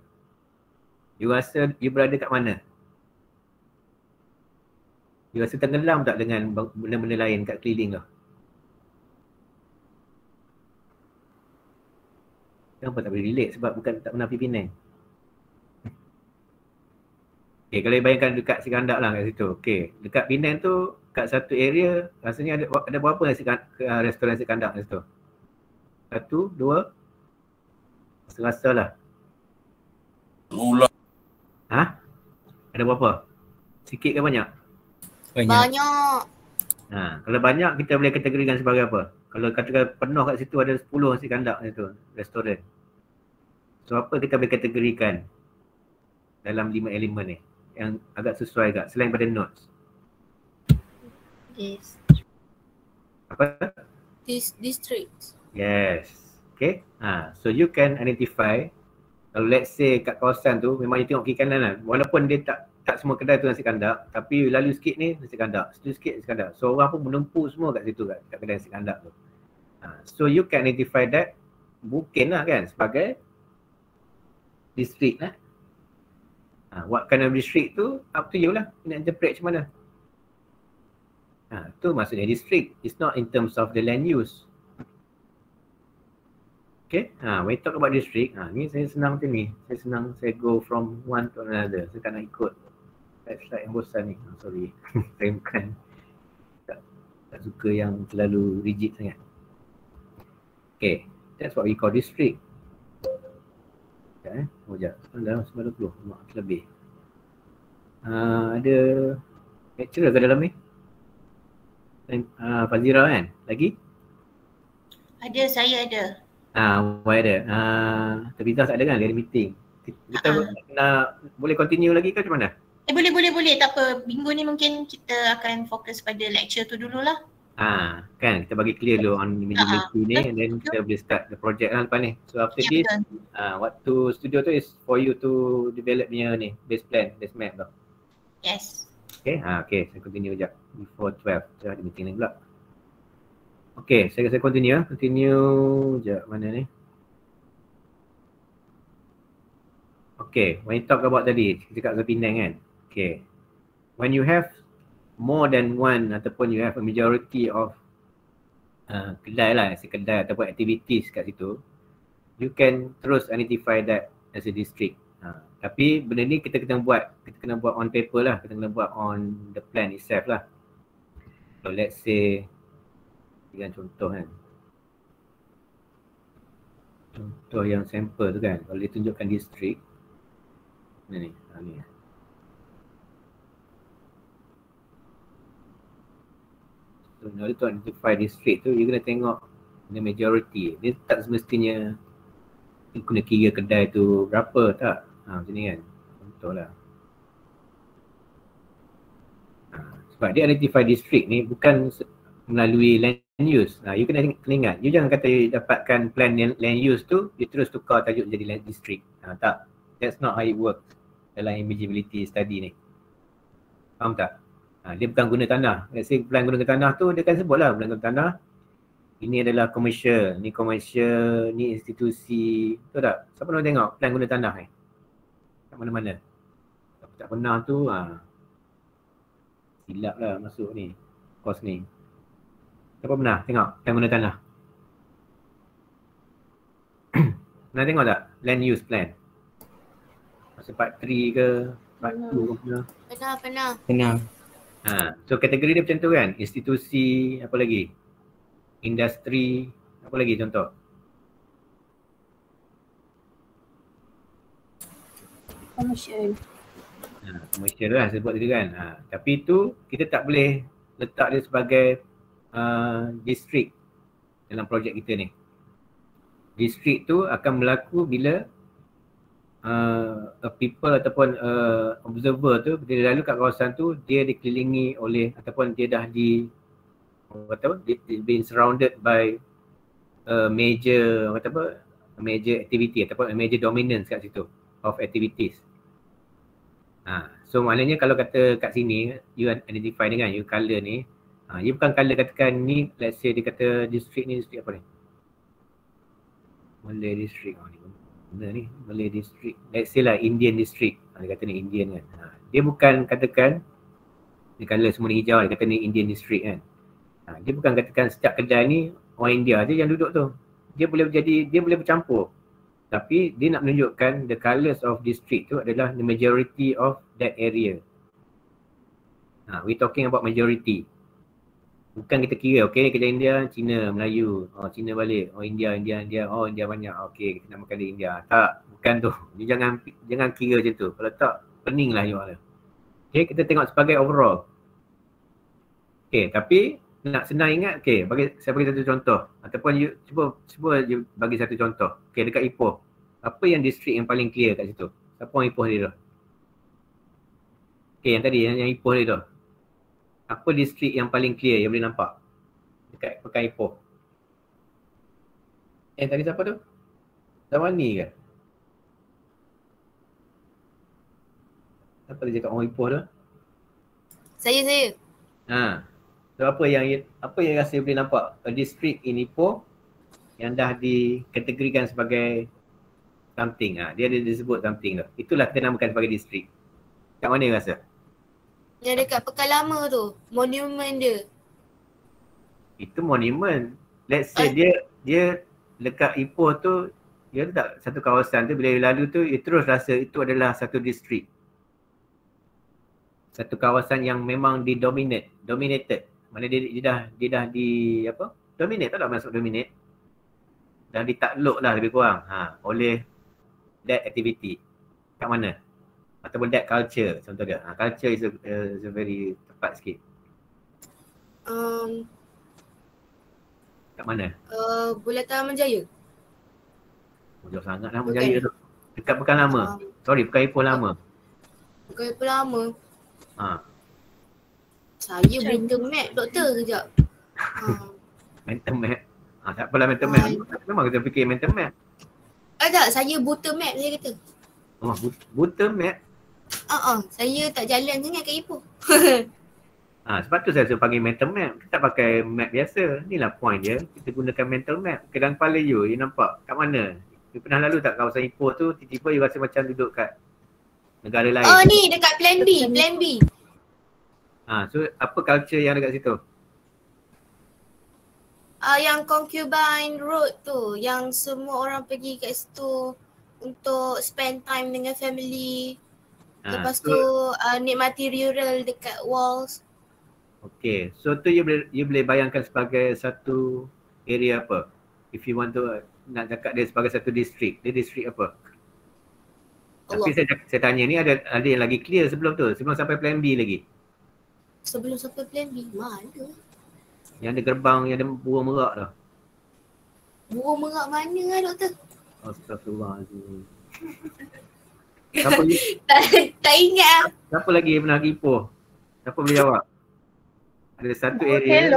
you rasa you berada kat mana? You rasa tenggelam tak dengan benda-benda lain kat keliling tu? Kenapa tak boleh relate? Sebab bukan tak pernah pergi Penang. Okay, kalau you bayangkan dekat Nasi Kandar lah kat situ. Okay, dekat Penang tu, kat satu area, rasanya ada berapa restoran Nasi Kandar kat situ? 1, 2, rasa lah. Ada berapa? Sikit ke banyak? Banyak. Kalau banyak kita boleh kategorikan sebagai apa? Kalau katakan penuh kat situ ada 10 Nasi Kandar kat situ, restoran. So apa kita boleh kategorikan dalam 5 elemen ni yang agak sesuai agak selain pada notes? Apa? District. Yes. Okay. So you can identify, kalau let's say kat kawasan tu memang you tengok kiri kanan lah. Walaupun dia tak semua kedai tu Nasi Kandar, tapi you lalu sikit ni Nasi Kandar, situ sikit Nasi Kandar. So orang pun menumpuk semua kat situ kat kedai Nasi Kandar tu. So you can identify that mungkin lah kan sebagai district lah. What kind of district tu up to you lah. Nak interpret macam mana. Tu maksudnya district. It's not in terms of the land use. Okay, when you talk about district, ni saya senang macam ni. Saya go from one to another. Saya tak nak ikut slide yang bosan ni. Sorry. Saya bukan tak suka yang terlalu rigid sangat. Okay, that's what we call district. Okay, sekejap. Dalam 90, lebih. Ada lecturer ke dalam ni? Fazira kan? Lagi? Ada, saya ada. Why ada? Terbitah tak ada kan? Dia ada meeting. Kita nak boleh continue lagi ke macam mana? Boleh. Tak apa. Minggu ni mungkin kita akan fokus pada lecture tu dululah. Kan kita bagi clear dulu on visibility ni, and then kita boleh start the project lah lepas ni. So after this, waktu studio tu is for you to develop punya ni, base plan, base map tau. Yes. Okay, okay, saya continue sekejap before 12, saya ada meeting ni pula. Okay, saya continue sekejap, mana ni. Okay, when you talk about tadi, kita cakap pasal Penang kan. Okay, when you have more than one ataupun you have a majority of kedai lah, kedai ataupun activities kat situ, you can terus identify that as a district. Tapi benda ni kita kena buat on paper lah, kita kena buat on the plan itself lah. So let's say, dengan contoh kan, contoh yang sampel tu kan, kalau dia tunjukkan district, mana ni, ni. So in order to identify district tu, you kena tengok the majority. Dia tak semestinya you kena kira kedai tu berapa, tak? Macam ni kan, contoh lah. Sebab dia identify district ni bukan melalui land use. You kena ingat, you jangan kata you dapatkan plan land use tu, you terus tukar tajuk jadi land district. Tak, that's not how it works dalam imageability study ni. Faham tak? Dia bukan guna tanah. Let's say plan guna tanah tu, dia kan sebut lah plan guna tanah. Ini adalah commercial, ni commercial, ni institusi. Betul tak? Siapa nak tengok plan guna tanah ni? Kat mana-mana. Siapa tak pernah tu, silap lah masuk ni, course ni. Siapa pernah tengok plan guna tanah? Pernah tengok tak? Land use plan. Masa part 3 ke, part 2 ke pernah? Pernah. So kategori dia macam tu kan, institusi, apa lagi? Industri, apa lagi contoh? Commercial. Commercial lah sebut tadi kan. Tapi tu kita tak boleh letak dia sebagai district dalam projek kita ni. District tu akan berlaku bila people ataupun observer tu bila lalu kat kawasan tu, dia dikelilingi oleh ataupun dia dah been surrounded by major major activity ataupun major dominance kat situ of activities. So maknanya kalau kata kat sini you identify dengan you colour ni, you bukan colour katakan ni, let's say dia kata district ni district apa ni, Malay district ni benda ni, Malay district, let's say lah Indian district, dia kata ni Indian kan. Dia bukan katakan dia colour semua ni hijau, dia kata ni Indian district kan. Dia bukan katakan setiap kedai ni orang India je yang duduk tu. Dia boleh bercampur. Tapi dia nak menunjukkan the colours of district tu adalah the majority of that area. We talking about majority. Bukan kita kira, okay kedai India, Cina, Melayu, Cina balik, India, India banyak, okay kita nak makan di India. Tak, bukan tu. Dia jangan kira macam tu. Kalau tak, pening lah you all. Okay, kita tengok sebagai overall. Okay, tapi nak senang ingat, okay, saya bagi satu contoh. Ataupun you cuba you bagi satu contoh. Okay, dekat Ipoh. Apa yang distrik yang paling clear kat situ? Siapa orang Ipoh dia tu? Okay, yang tadi, yang Ipoh dia tu. Apa distrik yang paling clear yang boleh nampak dekat Pekan Ipoh? Tadi siapa tu? Zawani ke? Siapa dia cakap orang Ipoh tu? Saya. So apa yang rasa boleh nampak a district in Ipoh yang dah dikategorikan sebagai something. Dia ada disebut something tu. Itulah kita namakan sebagai district. Kat mana rasa? Yang dekat Pekan Lama tu, monumen dia. Itu monumen. Let's say dia dekat Ipoh tu, dia tak satu kawasan tu, bila lalu tu, dia terus rasa itu adalah satu district. Satu kawasan yang memang dominated. Mana dia dah di apa? Dominate, tak masuk dominate. Dah ditakluk lah lebih kurang oleh that activity. Kat mana? Ataupun that culture, contoh dia. Culture is a very tepat sikit. Kat mana? Bulatan Menjaya. Jauh sangat lah Bukan. Menjaya tu. Dekat Pekan Lama. Sorry, Pekan Ipoh Lama. Bukan lama. Ha. Saya berita map doktor kejap. Mental map. Tak apalah mental map. Memang kita fikir mental map. Tak, saya buta map saya kata. Oh, buta map. Saya tak jalan sangat kat Ipoh. Sebab tu saya suruh panggil mental map. Kita tak pakai map biasa. Inilah point dia. Kita gunakan mental map. Ke dalam kepala you nampak kat mana? You pernah lalu tak kawasan Ipoh tu, tiba-tiba you rasa macam duduk kat negara lain. Oh ni dekat plan B. So apa culture yang dekat situ? Yang Concubine Road tu, yang semua orang pergi kat situ untuk spend time dengan family. Lepas tu nikmati rural dekat walls. Okay, so tu you boleh bayangkan sebagai satu area apa? If you want to nak cakap dia sebagai satu distrik, dia distrik apa? Tapi saya tanya ni ada yang lagi clear sebelum tu, sebelum sampai plan B lagi. Sebelum sampai plan B, mana? Yang ada gerbang, yang ada burung merak dah. Burung merak mana lah doktor? Astagfirullahaladzim. Tak ingat lah. Siapa lagi yang pernah pergi Ipoh? Siapa boleh jawab? Ada satu area.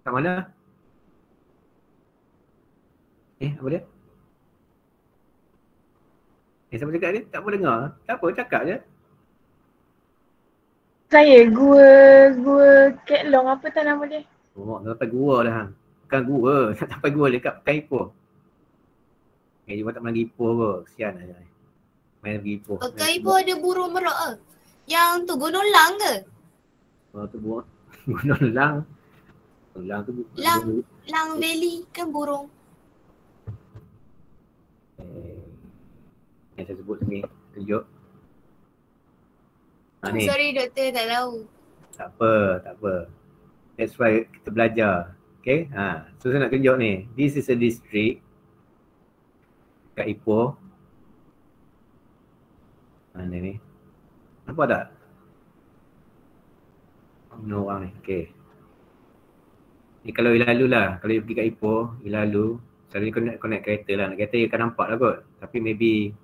Kat mana? Apa dia? Siapa cakap ni? Tak apa dengar. Tak apa, cakap je. Saya gua Ketlong, apa tak nama dia? Oh, tak sampai gua dah. Bukan gua, tak sampai gua dekat Pekan Ipoh. Dia tak pernah pergi Ipoh ke? Kesian lah. Main pergi Ipoh. Pekan Ipoh ada burung merak ke? Yang tu Gunung Lang ke? Oh tu Gunung Lang. Lang tu Lang Valley kan burung. Yang saya sebut ni, tunjuk. Ni. Sorry doktor, tak tahu. Tak apa. That's why kita belajar. Okay, so saya nak tunjuk ni. This is a district kat Ipoh. Mana ni? Nampak tak? No orang ni, okay. Ni kalau you lalu lah, kalau you pergi kat Ipoh, you lalu. Selalu you connect kereta lah, nak kereta you akan nampak lah kot. Tapi maybe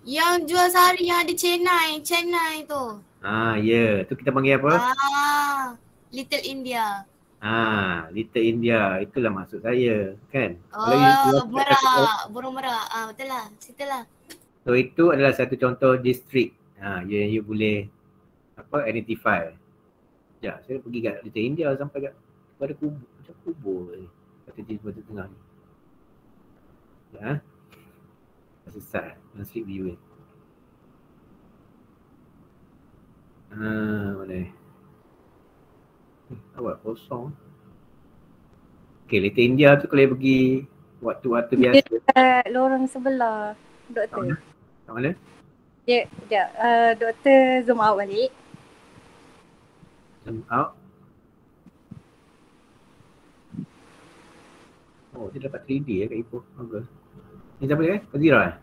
Yang jual sari yang ada Chennai tu. Ya. Tu kita panggil apa? Little India. Little India. Itulah maksud saya, kan? Burung merak. Betul lah. Situ lah. So itu adalah satu contoh distrik. Yang you boleh identify. Sekejap, saya pergi kat Little India sampai kat pada kubur. Macam kubur ni. Kata di tengah ni. Ya. Sesat. Street view ni. Mana ni? Awak kosong. Okay, Little India tu kalau pergi waktu-waktu biasa. Lorong sebelah, doktor. Kat mana? Sekejap, doktor zoom out balik. Zoom out. Oh, dia dapat 3D kat Ipoh. Bagus. Ni siapa dia? Fazira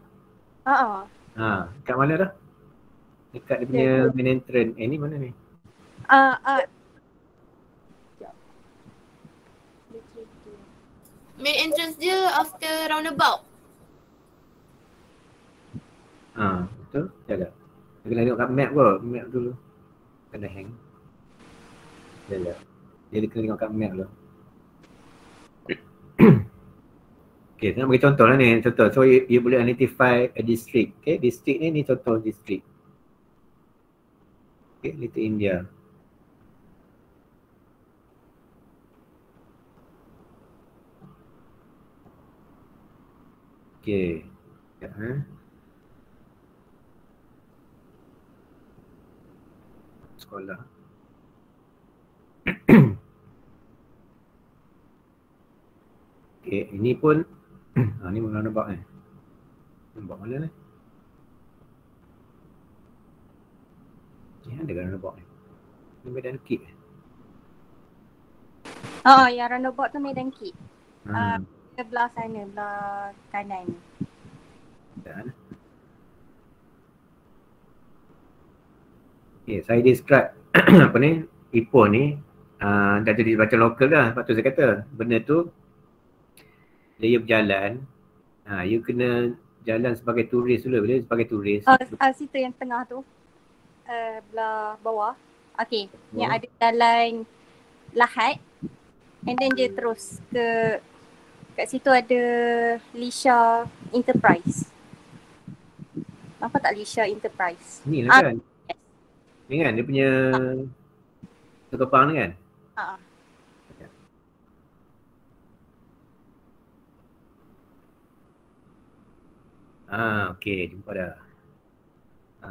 kat mana dah? Dekat dia punya main entrance. Ni mana ni? Main entrance dia after roundabout. Betul? Sekejap. Dia kena tengok kat map kot. Map dulu. Kena hang. Sekejap. Dia kena tengok kat map dulu. Okay, saya nak bagi contoh lah ni. Contoh. So you boleh identify a district. Okay, district ni contoh district. Okay, Little India. Okay. Sekejap sekolah. Okay, ini pun ni mana nampak ni? Nampak mana ni? Ni ada kan nampak ni? Ni Medan Kid. Yang roundabout tu Medan Kid. Sebelah sana, belah kanan. Dan okay, saya describe apa ni? Ipoh ni dah jadi macam lokal dah. Lepas tu saya kata benda tu bila you berjalan, you kena jalan sebagai turis dulu. Bila sebagai turis, Situ yang tengah tu, belah bawah. Okay, yang ada jalan Lahad, and then dia terus kat situ ada Lisha Enterprise. Nampak tak Lisha Enterprise? ni lah kan? Ni kan dia punya Kepang ni kan? Okay, jumpa dah.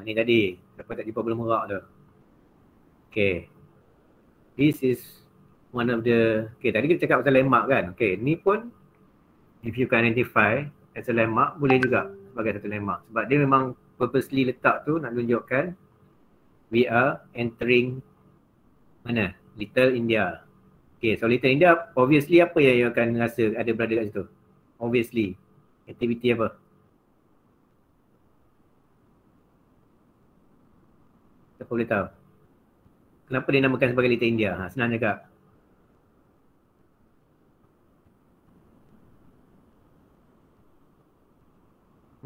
Ni tadi, dapat tak jumpa belum merak tu. Okay. This is one of the, okay tadi kita cakap pasal landmark kan. Okay, ni pun if you can identify as a landmark, boleh juga sebagai satu landmark. Sebab dia memang purposely letak tu nak tunjukkan we are entering mana? Little India. Okay, so Little India, obviously apa yang you akan rasa ada berada kat situ? Obviously, aktiviti apa? Siapa boleh tahu? Kenapa dia namakan sebagai Little India? Senang cakap.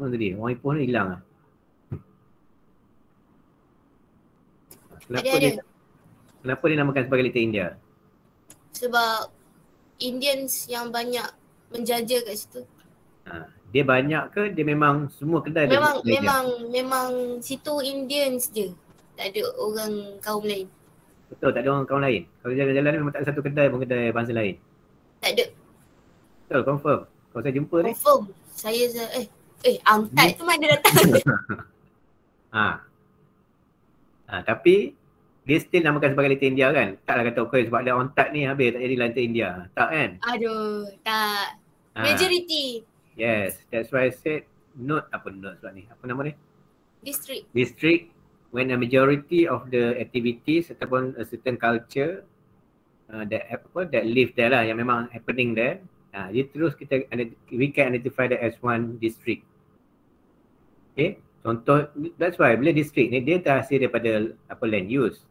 Mana tadi? Orang Ipoh ni hilang lah. Kenapa dia namakan sebagai Little India? Sebab Indians yang banyak menjaja kat situ. Dia banyak ke dia memang semua kedai Memang situ Indians je. Tak ada orang kaum lain. Betul, tak ada orang kaum lain. Kalau jalan-jalan memang tak ada satu kedai pun kedai bangsa lain. Tak ada. Betul, confirm. Kalau saya jumpa ni. Confirm. Saya Amtat tu mana datang? Tapi dia still namakan sebagai Little India kan? Taklah kata okay sebab ada Ontat ni habis tak jadi Little India. Tak kan? Aduh, tak. Majority. Yes, that's why I said note sebab ni. Apa nama ni? District. When a majority of the activities ataupun a certain culture that live there lah, yang memang happening there, dia terus we can identify that as one district. Okay, contoh, that's why bila district ni dia terhasil daripada land use.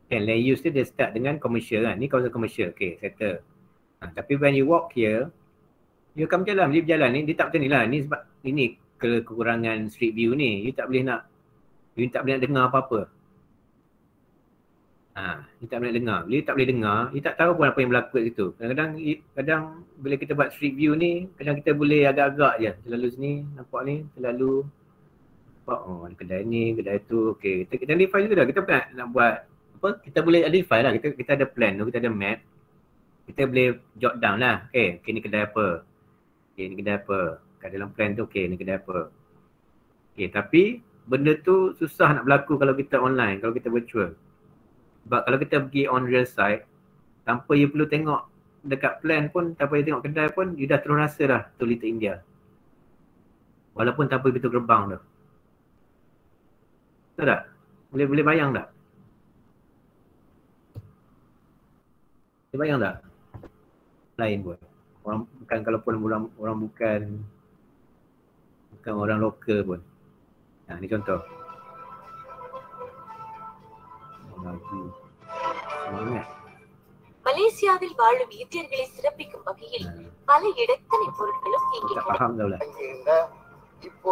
Kan land use dia start dengan commercial kan, ni kawasan commercial, okay, settle. Tapi when you walk here, you akan berjalan ni, dia tak macam ni lah, ni sebab ini kekurangan street view ni, you tak boleh nak dengar apa-apa. You tak boleh dengar. Bila you tak boleh dengar, you tak tahu pun apa yang berlaku kat situ. Kadang bila kita buat street view ni, kadang kita boleh agak-agak je. Terlalu sini, nampak ni, terlalu nampak, ada kedai ni, kedai tu. Okay, kita identify juga dah. Kita nak buat apa? Kita boleh identify lah. Kita ada plan tu, kita ada map. Kita boleh jot down lah. Okay, ni kedai apa? Okay, ni kedai apa? Kat dalam plan tu, okay, ni kedai apa? Okay, tapi benda tu susah nak berlaku kalau kita online, kalau kita virtual. Sebab kalau kita pergi on real site, tanpa you perlu tengok dekat plan pun, tanpa you tengok kedai pun, you dah terus rasa dah tu Little India. Walaupun tanpa pintu gerbang tu. Betul tak? Boleh bayang tak? Boleh bayang tak? Lain pun. Orang bukan, kalaupun orang bukan orang lokal pun. Ni contoh. மலேசியாவில் வாழும் இந்தியர்களை சிறப்பிக்கும் வகையில் பல இடத்தனை பொருட்களும் இங்கே கிடைக்கின்றன. இப்போ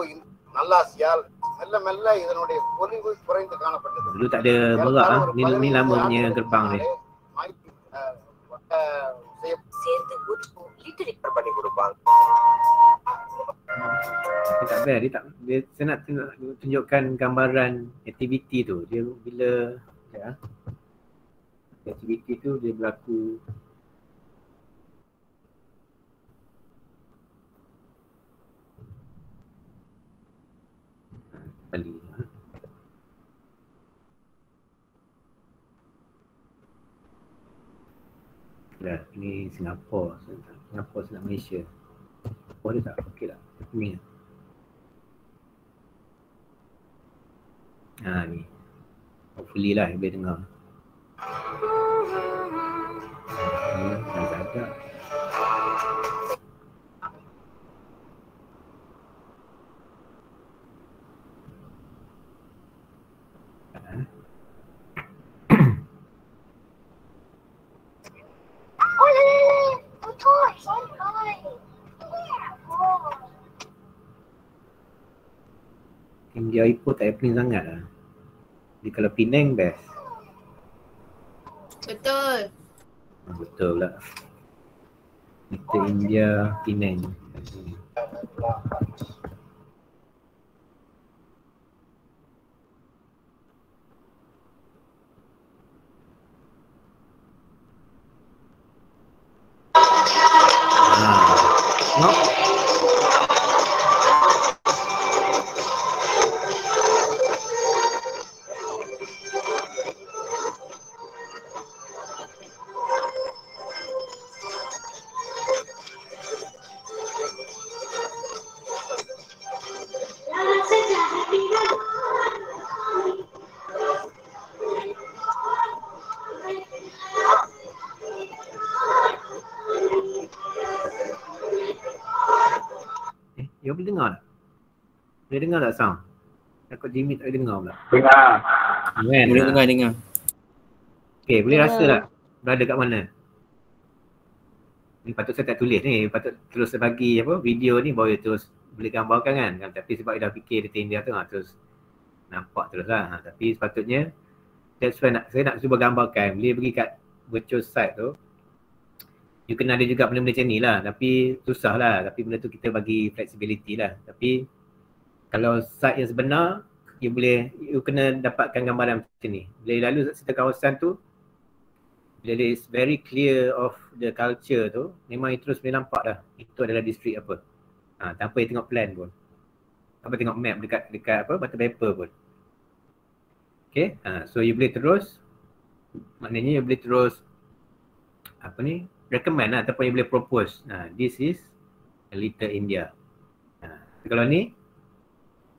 நல்லாசியால் மெல்ல மெல்ல இதனுடைய பொலிவு குறைந்து காணப்பட்டது. Dulu tak ada merak ni lamanya gerbang ni. சேர்த்து ஊற்றுவோம் லிட்டரி பண்ணி கொடுப்பாங்க. Dia tak best, saya nak tunjukkan gambaran aktiviti tu. Dia bila aktiviti tu dia berlaku kali. Ini Singapura sedang Malaysia. Oh dia tak, okey lah. Ni. Ni. Hopefully lah boleh dengar. Tak ada. India Ipoh tak happening sangat lah. Jadi kalau Penang best. Betul. Betul pula. Little India, Penang. No. You boleh dengar tak? Boleh dengar tak sound? Takut Jimmy tak boleh dengar pula. Dengar. Kan? Boleh dengar. Okay, boleh rasa tak berada kat mana? Ni patut saya tak tulis ni, patut terus bagi apa video ni baru terus boleh gambarkan kan. Tapi sebab dia dah fikir detail dia tu terus nampak terus lah. Tapi sepatutnya that's why saya nak cuba gambarkan. Boleh pergi kat virtual site tu. You kena ada juga benda-benda macam ni lah. Tapi susah lah. Tapi benda tu kita bagi flexibility lah. Tapi kalau site yang sebenar, you kena dapatkan gambaran macam ni. Bila lalu serta kawasan tu, bila it's very clear of the culture tu, memang terus boleh nampak dah. Itu adalah distrik apa. Tanpa you tengok plan pun. Tanpa tengok map dekat apa, batu paper pun. Okay, so you boleh terus, maknanya you boleh terus apa ni, recommend lah ataupun you boleh propose. This is a Little India. Kalau ni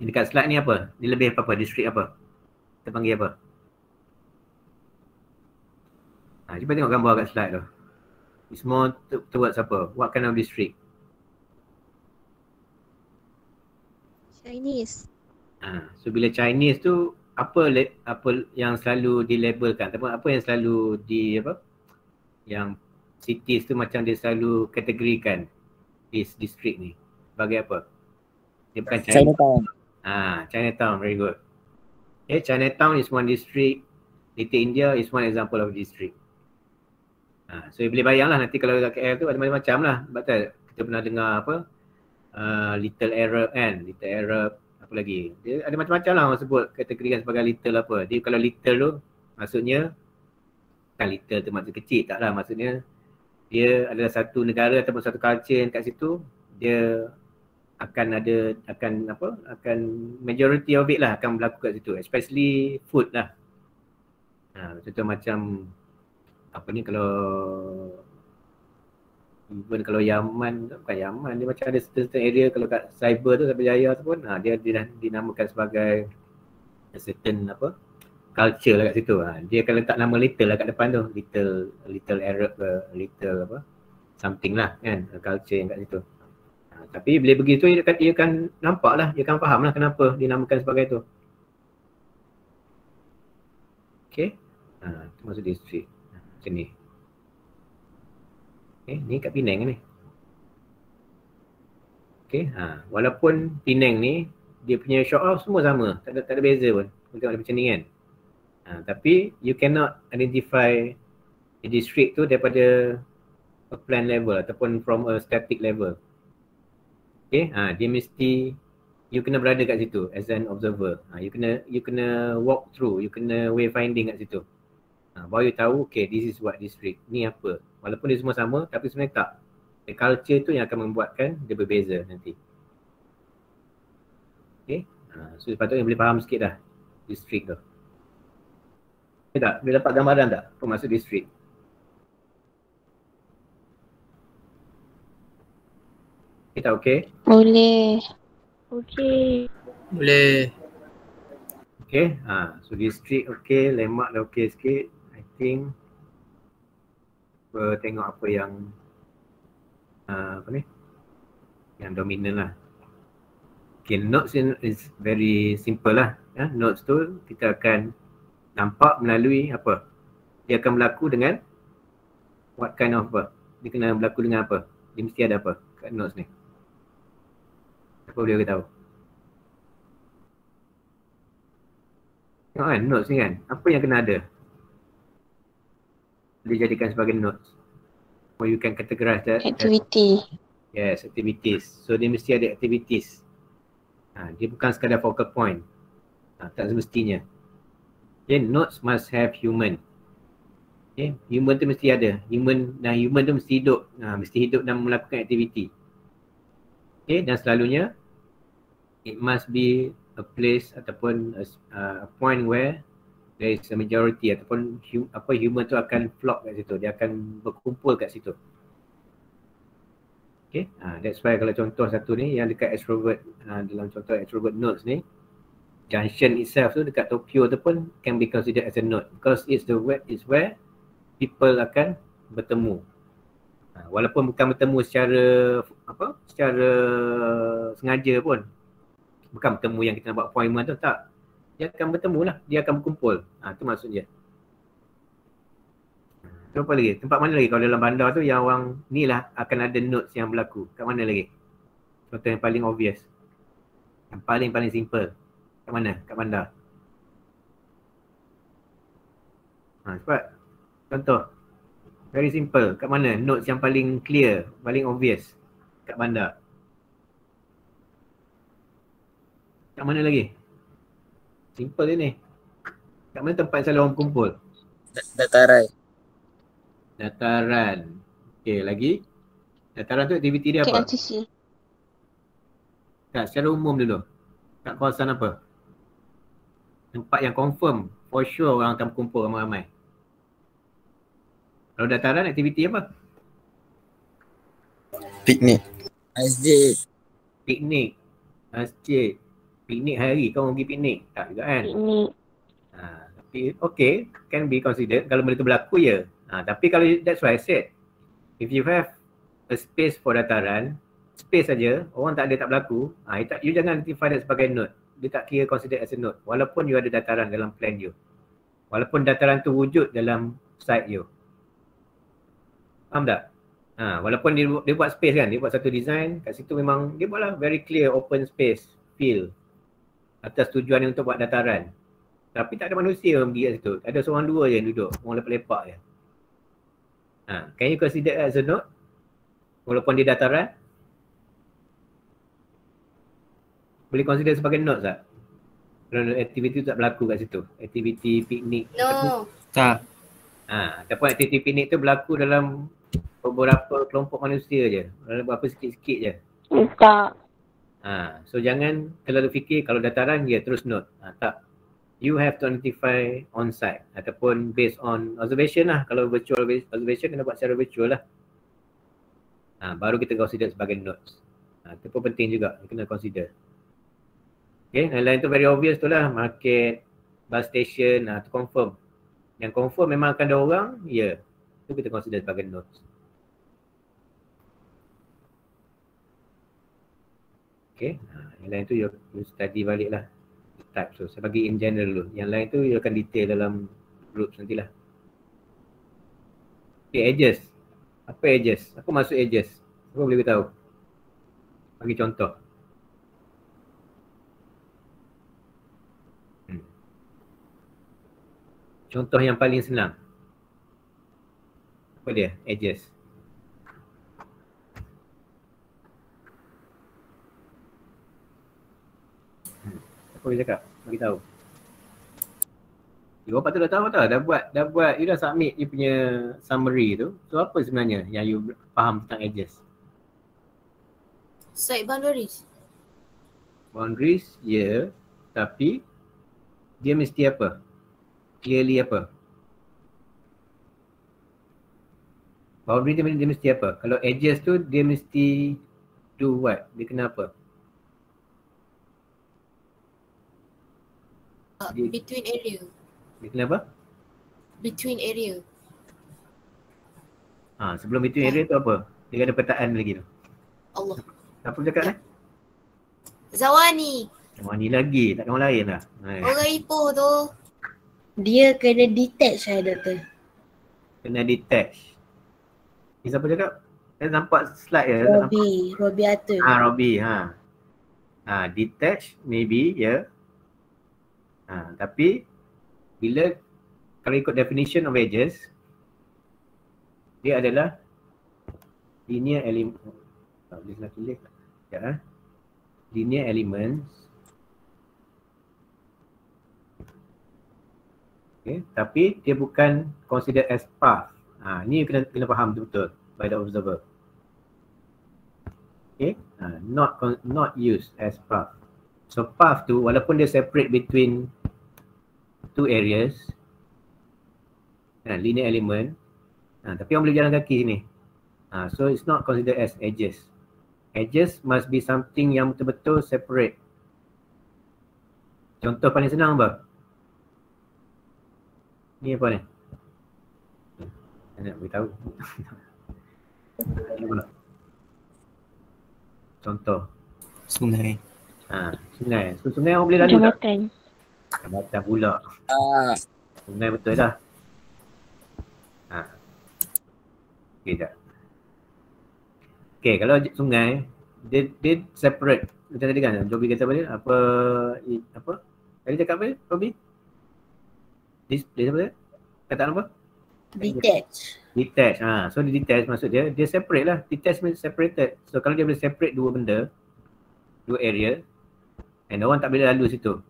dekat slide ni apa? Dia lebih apa? Distrik apa? Kita panggil apa? Cuba tengok gambar kat slide tu. It's more towards apa? What kind of district? Chinese. So bila Chinese tu apa yang selalu dilabelkan ataupun apa yang selalu yang cities tu macam dia selalu kategorikan this district ni sebagai apa? Dia bukan Chinatown. Chinatown, very good. Okay, Chinatown is one district. Little India is one example of district. So boleh bayang lah nanti kalau kat KL tu ada macam-macam lah. Sebab tu kita pernah dengar apa Little Arab kan, Little Arab, apa lagi. Dia ada macam-macam lah orang sebut kategorikan sebagai little apa. Dia kalau little tu maksudnya bukan little tu maksud kecil, tak lah. Maksudnya dia adalah satu negara ataupun satu culture yang kat situ dia akan majority of it lah akan berlaku kat situ, especially food lah. Contoh macam apa ni, kalau even kalau Yaman, bukan Yaman, dia macam ada certain area kalau kat cyber tu, Cyber Jaya tu pun dia dinamakan sebagai certain apa culture lah kat situ. Dia akan letak nama little lah kat depan tu, little Arab ke, little apa something lah kan, culture yang kat situ. Tapi bila begitu dia akan nampak lah, dia akan faham lah kenapa dinamakan sebagai tu. Okay, itu maksud distrik macam ni. Okay, ni kat Penang ni. Okay, walaupun Penang ni dia punya show off semua sama, tak ada beza pun. Kita tengok macam ni kan. Tapi you cannot identify the district tu daripada a plan level ataupun from a static level. Okay, dia mesti you kena berada kat situ as an observer. You kena walk through, you kena wayfinding kat situ. Baru you tahu, okay, this is what district, ni apa. Walaupun dia semua sama, tapi sebenarnya tak. The culture tu yang akan membuatkan dia berbeza nanti. Okay, so sepatutnya boleh faham sikit dah district tu. Okay tak? Boleh dapat gambaran tak apa maksud district? Okay tak okay? Boleh. Okay. Boleh. Okay, so district okay, lemak dah okay sikit. I think tengok apa yang apa ni, yang dominan lah. Okay, notes is very simple lah. Notes tu kita akan nampak melalui apa, dia akan berlaku dengan what kind of apa, dia kena berlaku dengan apa, dia mesti ada apa kat notes ni. Apa boleh kita tahu? Tengok kan notes ni kan. Apa yang kena ada? Dijadikan sebagai notes. Or you can categorize that. Activity. Yes, activities. So dia mesti ada activities. Dia bukan sekadar focal point. Tak semestinya. Okay, notes must have human. Okay, human tu mesti ada. Human tu mesti hidup. Mesti hidup dan melakukan aktiviti. Okay, dan selalunya it must be a place ataupun a point where there is a majority ataupun human tu akan flock kat situ. Dia akan berkumpul kat situ. Okay, that's why kalau contoh satu ni yang dekat extrovert, dalam contoh extrovert nodes ni, junction itself tu dekat Tokyo tu pun can be considered as a node because it's where people akan bertemu. Walaupun bukan bertemu secara sengaja pun. Bukan bertemu yang kita nak buat appointment tu, tak. Dia akan bertemu lah, dia akan berkumpul. Tu maksudnya. Apa lagi? Tempat mana lagi kalau dalam bandar tu yang orang ni lah akan ada notes yang berlaku? Kat mana lagi? Contoh yang paling obvious. Yang paling simple. Kat mana? Kat bandar. Cepat. Contoh. Very simple. Kat mana? Notes yang paling clear, paling obvious. Kat bandar. Kat mana lagi? Simple je ni. Kat mana tempat selalu orang kumpul? Dataran. Dataran. Okey, lagi. Dataran tu aktiviti dia apa? KLCC. Tak, secara umum dulu. Kat kawasan apa? Tempat yang confirm. For sure orang akan berkumpul ramai-ramai. Kalau dataran, aktiviti apa? Piknik. Masjid. Piknik. Masjid. Piknik hari, kau pergi piknik? Tak juga kan? Piknik. Tapi okay, can be considered. Kalau benda tu berlaku ya. Tapi kalau that's why I said, if you have a space for dataran, space saja, orang tak ada tak berlaku, you jangan identify that sebagai node. Dia tak kira considered as a node. Walaupun you ada dataran dalam plan you. Walaupun dataran tu wujud dalam site you. Faham tak? Walaupun dia buat space kan, dia buat satu design, kat situ memang dia buatlah very clear open space, field. Atas tujuan untuk buat dataran. Tapi tak ada manusia yang pergi kat situ. Ada seorang dua je yang duduk, orang lepak-lepak je. Can you consider as a node? Walaupun dia dataran? Boleh consider sebagai node tak? Kalau aktiviti tu tak berlaku kat situ. Aktiviti piknik. No. Tak. Ataupun aktiviti piknik tu berlaku dalam beberapa kelompok manusia je. Berapa sikit-sikit je. Tak. So jangan terlalu fikir kalau dataran ya terus node. Tak. You have to identify on site ataupun based on observation lah. Kalau virtual observation kena buat secara virtual lah. Baru kita consider sebagai nodes. Itu pun penting juga, kena consider. Okay, yang lain tu very obvious tu lah. Market, bus station, tu confirm. Yang confirm memang akan ada orang, ya. Itu kita consider sebagai nodes. Okay, yang lain tu you study balik lah. Type. So, saya bagi in general dulu. Yang lain tu you akan detail dalam groups nantilah. Okay, edges. Apa edges? Apa maksud edges? Apa boleh beritahu? Bagi contoh. Contoh yang paling senang. Apa dia? Edges. Apa boleh cakap? Bagi tahu. You patut dah tahu tau. Dah buat, you dah submit you punya summary tu. So apa sebenarnya yang you faham tentang edges? Site boundaries. Boundaries, ya. Tapi dia mesti apa? Clearly apa? Boundary dia mesti apa? Kalau edges tu dia mesti do what? Dia kena apa? Between area. Dia kena apa? Between area. Sebelum between area tu apa? Dia ada petaan lagi tu. Allah. Apa cakap ni? Zawani. Zawani lagi, tak ada orang lain lah. Orang Ipoh tu. Dia kena detach lah doktor. Kena detach. Ni siapa cakap? Saya nampak slide je. Robbie Atul. Robbie, detach maybe, ya. Tapi Bila kalau ikut definition of edges, dia adalah linear element. Dia nak tulis ya. Linear elements. Okay, tapi dia bukan considered as path. Ni kena faham betul-betul by the observer. Okay, not used as path. So path tu walaupun dia separate between two areas, linear element, tapi orang boleh jalan kaki sini. So it's not considered as edges. Edges must be something yang betul-betul separate. Contoh paling senang apa? Ni apa ni? Saya nak beritahu. Contoh. Sungai. Sungai. So, sungai orang boleh lalu tak? Jambatan. Jambatan pula. Sungai betul dah. Okay tak? Okay, kalau sungai, dia separate. Macam tadi kan, Joby kata apa dia? Apa? Tadi cakap apa dia, Joby? Dia apa dia? Kata apa? Detach. So dia detach maksud dia separate lah. Detach means separated. So kalau dia boleh separate dua benda, dua area, and orang tak boleh lalu situ.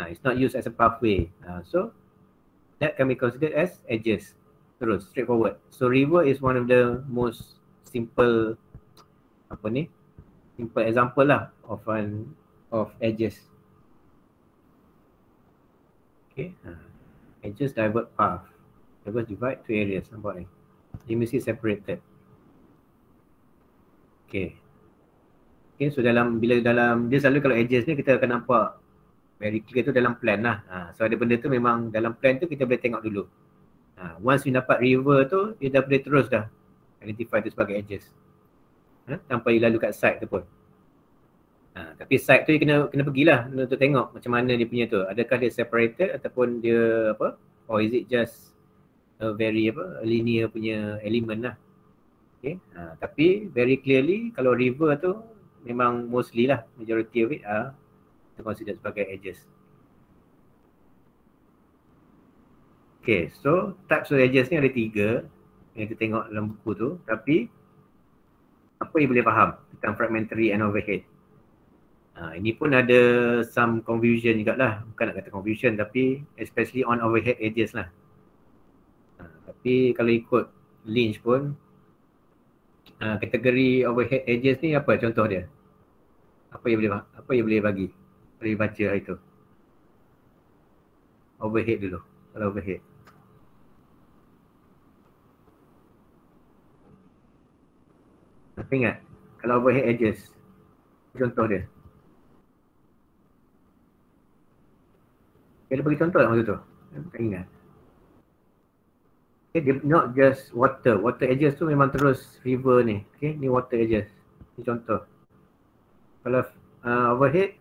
It's not used as a pathway. So that can be considered as edges. Terus, straightforward. So river is one of the most simple simple example lah of edges. Okay. Edges divert path. Divide two areas. Nampak ni. Dia mesti separated. Okay. Okay, so bila dalam dia selalu kalau edges ni kita akan nampak very clear tu dalam plan lah. So ada benda tu memang dalam plan tu kita boleh tengok dulu. Once you dapat river tu, you dah boleh terus dah identify tu sebagai edges. Tanpa you lalu kat side tu pun. Tapi side tu you kena pergilah untuk tengok macam mana dia punya tu. Adakah dia separated ataupun dia apa? Or is it just a very linear punya element lah. Okay. Tapi very clearly kalau river tu memang mostly lah, majority of it are considered sebagai edges. Okay, so types of edges ni ada 3 yang kita tengok dalam buku tu. Tapi apa yang boleh faham tentang fragmentary and overhead? Ini pun ada some confusion jugalah. Bukan nak kata confusion tapi especially on overhead edges lah. Tapi kalau ikut Lynch pun kategori overhead edges ni apa contoh dia? Apa yang boleh bagi? Boleh baca hari tu. Overhead dulu. Kalau overhead. Tapi ingat, kalau overhead edges, contoh dia. Dia bagi contoh lah masa tu. Tak ingat. Okay, dia not just water. Water edges tu memang terus river ni. Okay, ni water edges. Ni contoh. Kalau overhead,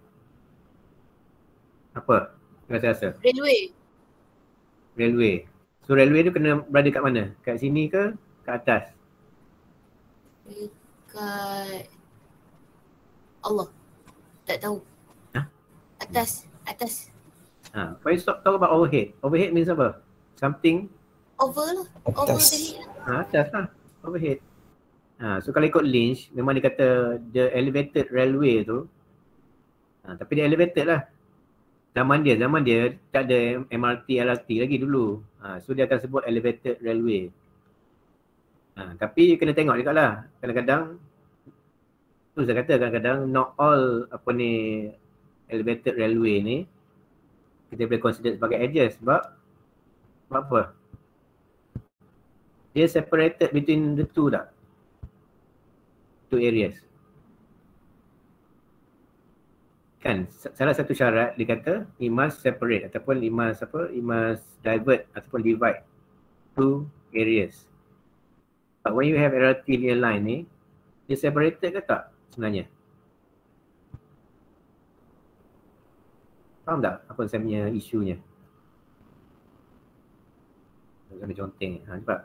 apa? Rasa-rasa? Railway. So railway tu kena berada kat mana? Kat sini ke? Kat atas? Dekat Allah. Tak tahu. Atas. Why you talk about overhead? Overhead means apa? Something Over lah. Over the head. Atas lah. Overhead. So kalau ikut Lynch, memang dia kata the elevated railway tu tapi dia elevated lah. Zaman dia tak ada MRT, LRT lagi dulu. So dia akan sebut elevated railway. Tapi kena tengok juga lah. Kadang-kadang tu saya kata kadang-kadang not all elevated railway ni kita boleh consider sebagai edges sebab apa? Dia separated between the two tak? Two areas. Kan salah satu syarat dia kata it must separate ataupun it must divert ataupun divide two areas. But when you have LRT linear line ni, dia separated ke tak sebenarnya? Faham tak apa saya punya isunya? Kena conteng. Sebab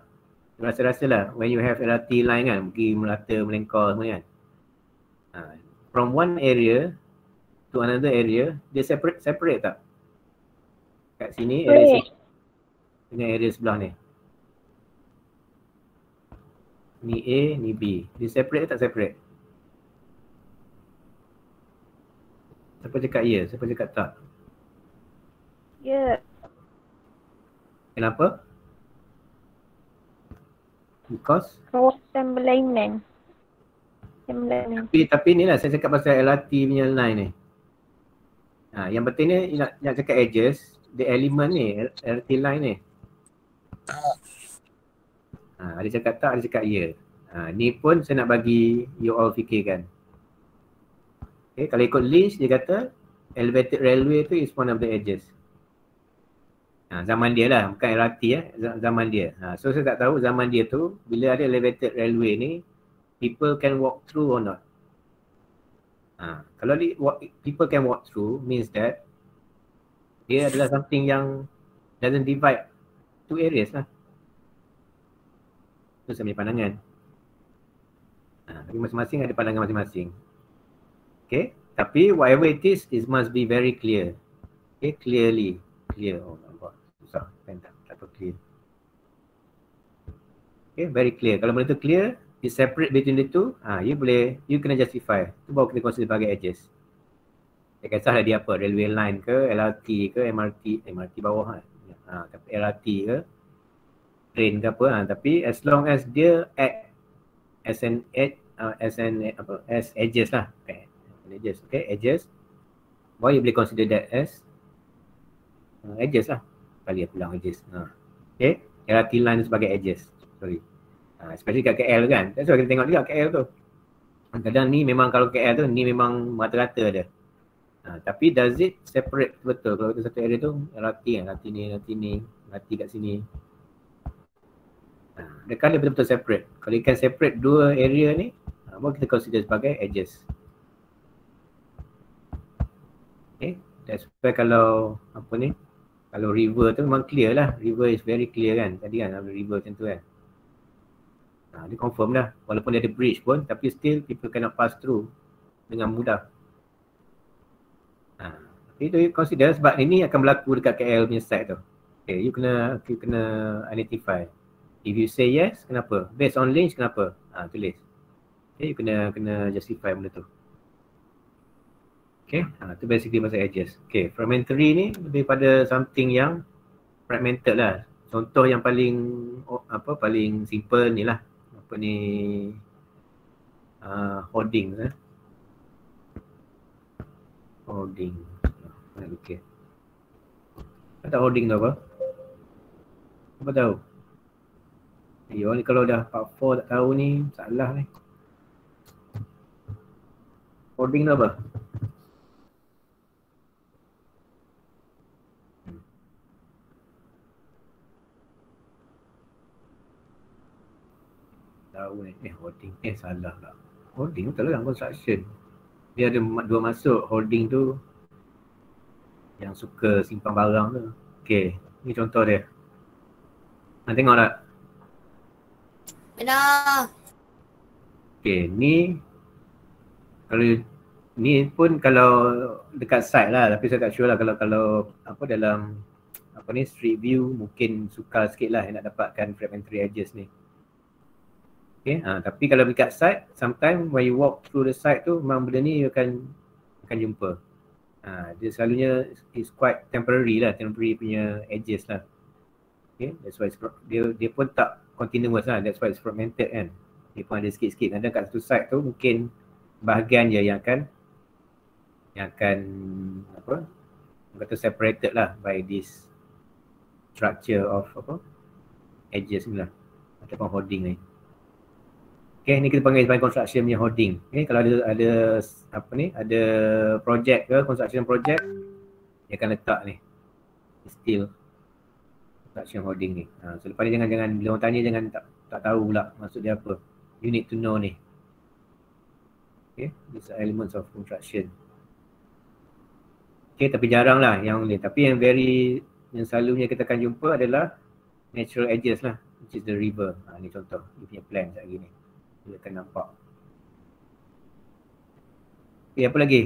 rasa-rasalah when you have LRT line kan, pergi melata, melengkar semua kan. From one area to another area, dia separate tak? Kat sini area Wait. dengan area sebelah ni. Ni A, ni B. Dia separate ke tak separate? Siapa cakap ya? Siapa cakap tak? Ya. Kenapa? Because? Kawasan berlainan. Berlainan. Tapi ni lah saya cakap pasal LRT punya line ni. Yang penting ni nak cakap edges, the element ni, LRT line ni. Ada cakap tak, ada cakap ya. Ni pun saya nak bagi you all fikirkan. Okay, kalau ikut Lynch dia kata elevated railway tu is one of the edges. Zaman dia lah, bukan LRT zaman dia. So saya tak tahu zaman dia tu bila ada elevated railway ni people can walk through or not. Kalau people can walk through means that dia adalah something yang doesn't divide two areas lah. Itu saya punya pandangan. Tapi masing-masing ada pandangan masing-masing. Okay, tapi whatever it is must be very clear. Okay, clearly. Clear. Oh nampak, susah. Tak tahu clear. Okay, very clear. Kalau benda tu clear, you separate between the two, you kena justify. Itu baru kita consider sebagai edges. Tak kisahlah dia apa, railway line ke, LRT ke, MRT bawah tapi LRT ke, train ke apa, tapi as long as dia act as an edge, as edges lah. Okay, edges. Baru you boleh consider that as edges lah. Kali aku bilang edges. Okay, LRT line sebagai edges. Sorry. Especially kat KL kan. That's why kita tengok juga KL tu. Kadang ni memang kalau KL tu ni memang rata-rata ada. Tapi does it separate betul? Kalau kita satu area tu LRT kan, LRT ni, LRT kat sini. Dekat dia betul-betul separate. Kalau you can separate dua area ni, baru kita consider sebagai edges. Okay, that's why kalau apa ni, kalau river tu memang clear lah. River is very clear kan. Tadi kan ada river macam tu kan. Dia confirm dah. Walaupun dia ada bridge pun, tapi still people cannot pass through dengan mudah. Tapi itu you consider sebab ini akan berlaku dekat KL punya side tu. Okay, you kena identify. If you say yes, kenapa? Based on Lynch, kenapa? Tulis. Okay, you kena justify benda tu. Okay, tu basically pasal edges. Okay, fragmentary ni lebih pada something yang fragmented lah. Contoh yang paling simple ni lah. Apa ni, hoarding lah. Hoarding. Okay. Apa tahu hoarding tu apa? Apa tahu? Orang ni kalau dah part 4 tak tahu ni, salah ni. Hoarding tu apa? Tahu ni, hoarding, salah lah. Hoarding tu lah construction. Dia ada dua masuk, hoarding tu yang suka simpan barang tu. Okay, ni contoh dia. Tengok tak? Benar. Okay, ni kalau ni pun kalau dekat site lah, tapi saya tak sure lah kalau apa dalam apa ni street view mungkin sukar sikit lah nak dapatkan fragmentary edges ni. Okay, tapi kalau dekat site, sometimes when you walk through the site tu memang benda ni you akan jumpa. Dia selalunya is quite temporary punya edges lah. Okay, that's why dia pun tak continuous lah, that's why it's fragmented kan. Dia pun ada sikit-sikit, kadang kat satu site tu mungkin bahagian je yang akan apa, kata separated lah by this structure of apa, edges ni lah, ataupun hoarding ni. Okay, ni kita panggil sebagai construction punya hoarding. Okay, kalau ada apa ni, ada project ke, construction project, dia akan letak ni steel construction hoarding ni. So lepas ni jangan bila orang tanya jangan tak tahu pula maksud dia apa. You need to know ni. Okay, these are elements of construction. Okay, tapi jarang lah yang ni. Tapi yang selalunya kita akan jumpa adalah natural edges lah, which is the river. Ni contoh, dia punya plan sekejap lagi ni. Dia akan nampak. Okay, apa lagi?